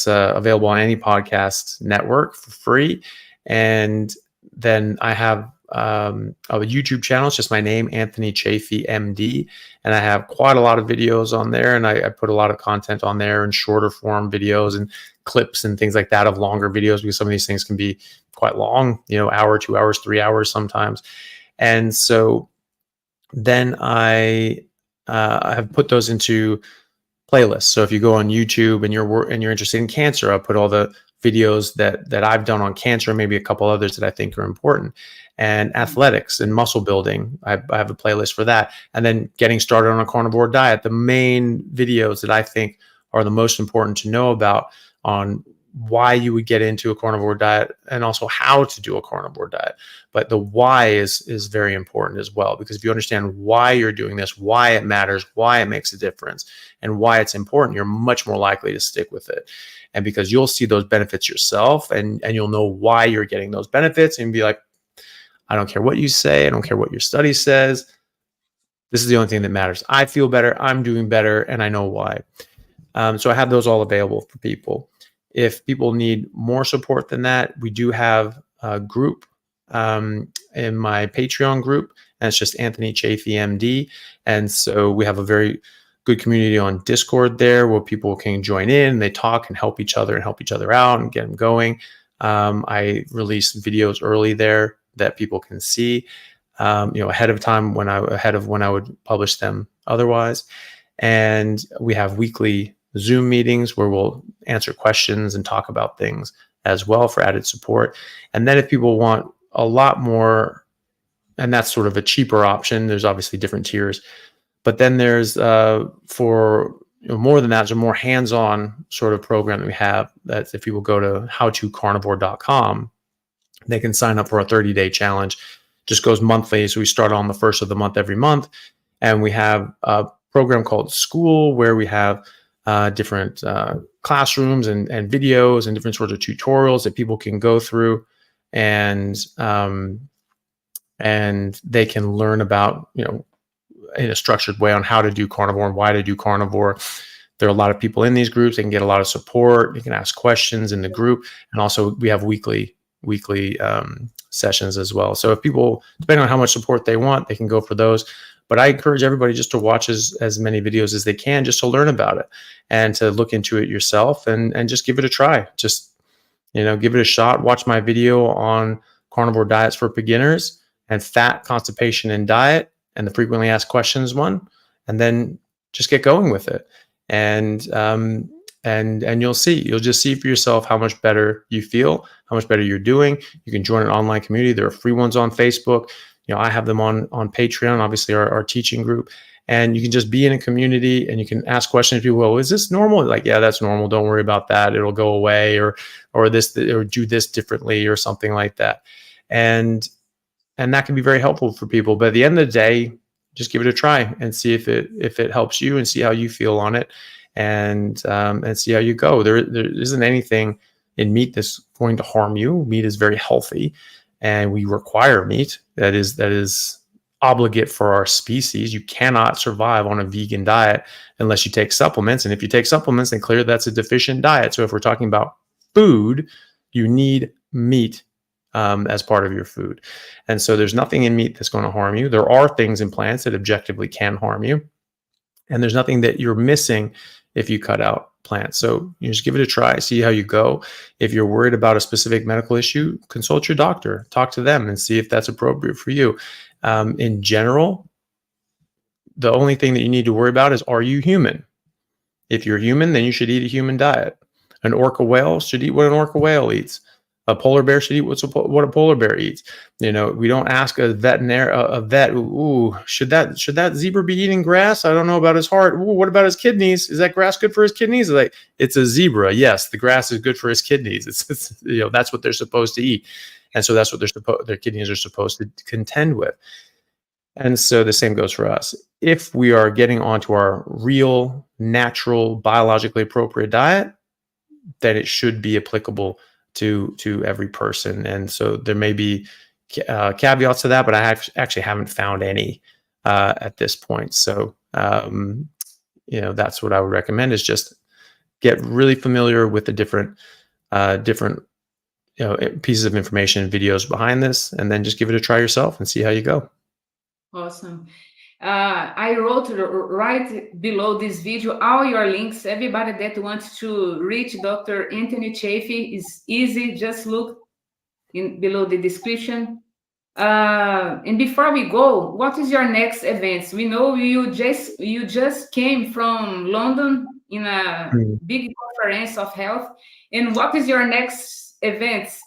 available on any podcast network for free. And then I have a YouTube channel. It's just my name, Anthony Chaffee, MD. And I have quite a lot of videos on there. And I put a lot of content on there in shorter form videos and clips and things like that of longer videos, because some of these things can be quite long, you know, hour, 2 hours, 3 hours sometimes. And so then I have put those into playlists. So if you go on YouTube and you're interested in cancer, I'll put all the videos that I've done on cancer, and maybe a couple others that I think are important, and athletics and muscle building. I have a playlist for that. And then getting started on a carnivore diet, the main videos that I think are the most important to know about on why you would get into a carnivore diet, and also how to do a carnivore diet. But the why is very important as well, because if you understand why you're doing this, why it matters, why it makes a difference, and why it's important, you're much more likely to stick with it. And because you'll see those benefits yourself, and you'll know why you're getting those benefits, and be like, I don't care what you say, I don't care what your study says, this is the only thing that matters. I feel better, I'm doing better, and I know why. So I have those all available for people. If people need more support than that, we do have a group in my Patreon group, and it's just Anthony Chaffee, MD. And so we have a very good community on Discord there, where people can join in, they talk and help each other out and get them going. I release videos early there that people can see, you know, ahead of time, when I would publish them otherwise. And we have weekly Zoom meetings where we'll answer questions and talk about things as well for added support. And then if people want a lot more, and that's sort of a cheaper option, there's obviously different tiers, but then there's for more than that, there's a more hands-on sort of program that we have, that if people go to howtocarnivore.com, they can sign up for a 30-day challenge. Just goes monthly. So we start on the first of the month every month. And we have a program called School, where we have different classrooms and videos and different sorts of tutorials that people can go through, and they can learn about, you know, in a structured way on how to do carnivore and why to do carnivore. There are a lot of people in these groups. They can get a lot of support. You can ask questions in the group. And also we have weekly sessions as well. So if people, depending on how much support they want, they can go for those. But I encourage everybody just to watch as many videos as they can, just to learn about it and to look into it yourself, and just give it a try. Just, you know, give it a shot. Watch my video on carnivore diets for beginners and fat, constipation, and diet, and the frequently asked questions one, and then just get going with it. And you'll just see for yourself how much better you feel, how much better you're doing. You can join an online community. There are free ones on Facebook. You know, I have them on Patreon, obviously our teaching group, and you can just be in a community and you can ask questions. People go, is this normal? Like, yeah, that's normal. Don't worry about that. It'll go away, or do this differently, or something like that. And that can be very helpful for people. But at the end of the day, just give it a try and see if it helps you, and see how you feel on it, and see how you go. There isn't anything in meat that's going to harm you. Meat is very healthy, and we require meat. That is obligate for our species. You cannot survive on a vegan diet unless you take supplements. And if you take supplements, then clearly that's a deficient diet. So if we're talking about food, you need meat as part of your food. And so there's nothing in meat that's going to harm you. There are things in plants that objectively can harm you. And there's nothing that you're missing if you cut out plants. So you just give it a try, see how you go. If you're worried about a specific medical issue, consult your doctor, talk to them, and see if that's appropriate for you. In general, the only thing that you need to worry about is, are you human? If you're human, then you should eat a human diet. An orca whale should eat what an orca whale eats. A polar bear should eat what a polar bear eats. You know, we don't ask a vet, ooh, should that zebra be eating grass? I don't know about his heart. Ooh, what about his kidneys? Is that grass good for his kidneys? Like, it's a zebra. Yes, the grass is good for his kidneys. It's you know, that's what they're supposed to eat. And so that's what their kidneys are supposed to contend with. And so the same goes for us. If we are getting onto our real, natural, biologically appropriate diet, then it should be applicable to every person. And so there may be caveats to that, but I actually haven't found any at this point. So, you know, that's what I would recommend, is just get really familiar with the different pieces of information and videos behind this, and then just give it a try yourself and see how you go. Awesome. I wrote right below this video all your links. Everybody that wants to reach Dr. Anthony Chaffee is easy. Just look below the description. And before we go, what is your next events? We know you just came from London in a big conference of health. And what is your next events?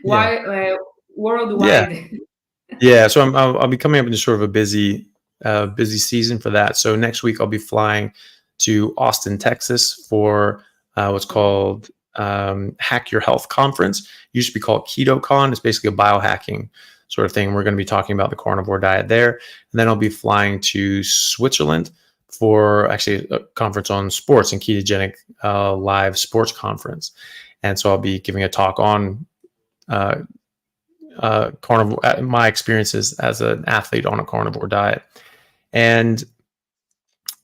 Why worldwide? Yeah, so I'll be coming up into sort of a busy season for that. So next week I'll be flying to Austin, Texas for what's called Hack Your Health Conference. Used to be called KetoCon. It's basically a biohacking sort of thing. We're going to be talking about the carnivore diet there. And then I'll be flying to Switzerland for actually a conference on sports and ketogenic live sports conference. And so I'll be giving a talk on carnivore, my experiences as an athlete on a carnivore diet. And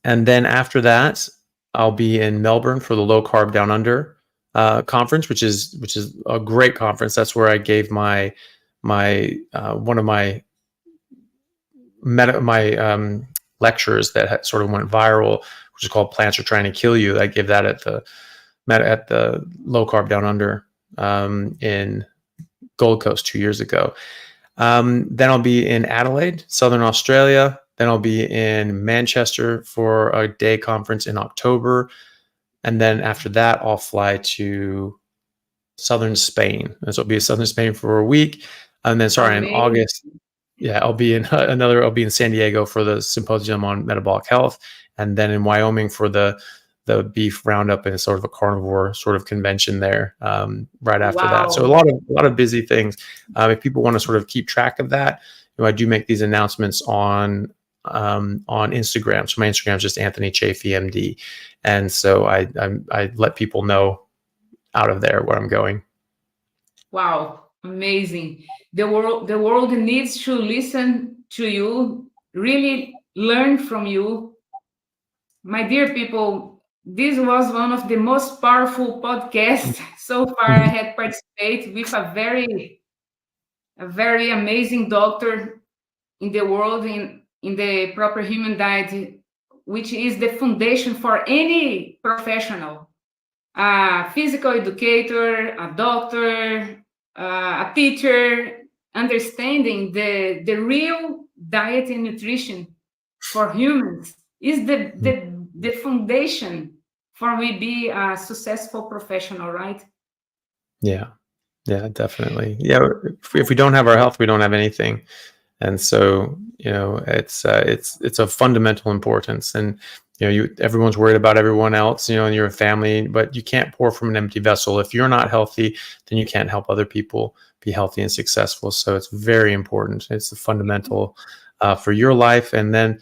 then after that, I'll be in Melbourne for the Low Carb Down Under conference, which is a great conference. That's where I gave my one of my lectures that sort of went viral, which is called "Plants Are Trying to Kill You." I gave that at the Low Carb Down Under in Gold Coast 2 years ago. Then I'll be in Adelaide, Southern Australia. Then I'll be in Manchester for a day conference in October. And then after that, I'll fly to Southern Spain. And so I'll be in Southern Spain for a week. And then, in August, I'll be in San Diego for the symposium on metabolic health. And then in Wyoming for the beef roundup and sort of a carnivore sort of convention there right after that. So a lot of busy things. If people want to sort of keep track of that, I do make these announcements on Instagram. So my Instagram is just Anthony Chaffee MD, and so I let people know out of there where I'm going. Wow, amazing! The world needs to listen to you, really learn from you, my dear people. This was one of the most powerful podcasts so far I had participated with a very amazing doctor in the world in the proper human diet, which is the foundation for any professional, a physical educator, a doctor, a teacher, understanding the real diet and nutrition for humans is the foundation for we be a successful professional, right? Yeah, definitely. Yeah, if we don't have our health, we don't have anything. And so, it's of fundamental importance. And, everyone's worried about everyone else, and you're a family, but you can't pour from an empty vessel. If you're not healthy, then you can't help other people be healthy and successful. So it's very important. It's fundamental for your life. And then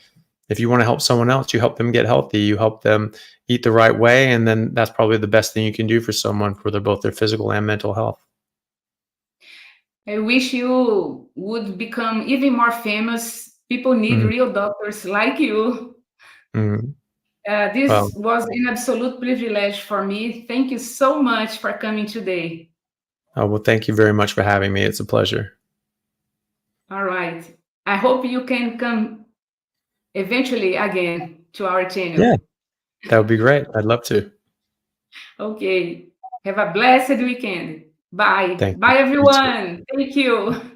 if you want to help someone else, you help them get healthy, you help them eat the right way. And then that's probably the best thing you can do for someone for both their physical and mental health. I wish you would become even more famous. People need real doctors like you. This was an absolute privilege for me. Thank you so much for coming today. Oh, well, thank you very much for having me. It's a pleasure. All right. I hope you can come eventually again to our channel. Yeah, that would be great. I'd love to. Okay. Have a blessed weekend. Bye. Thank you. Bye, everyone. Thank you.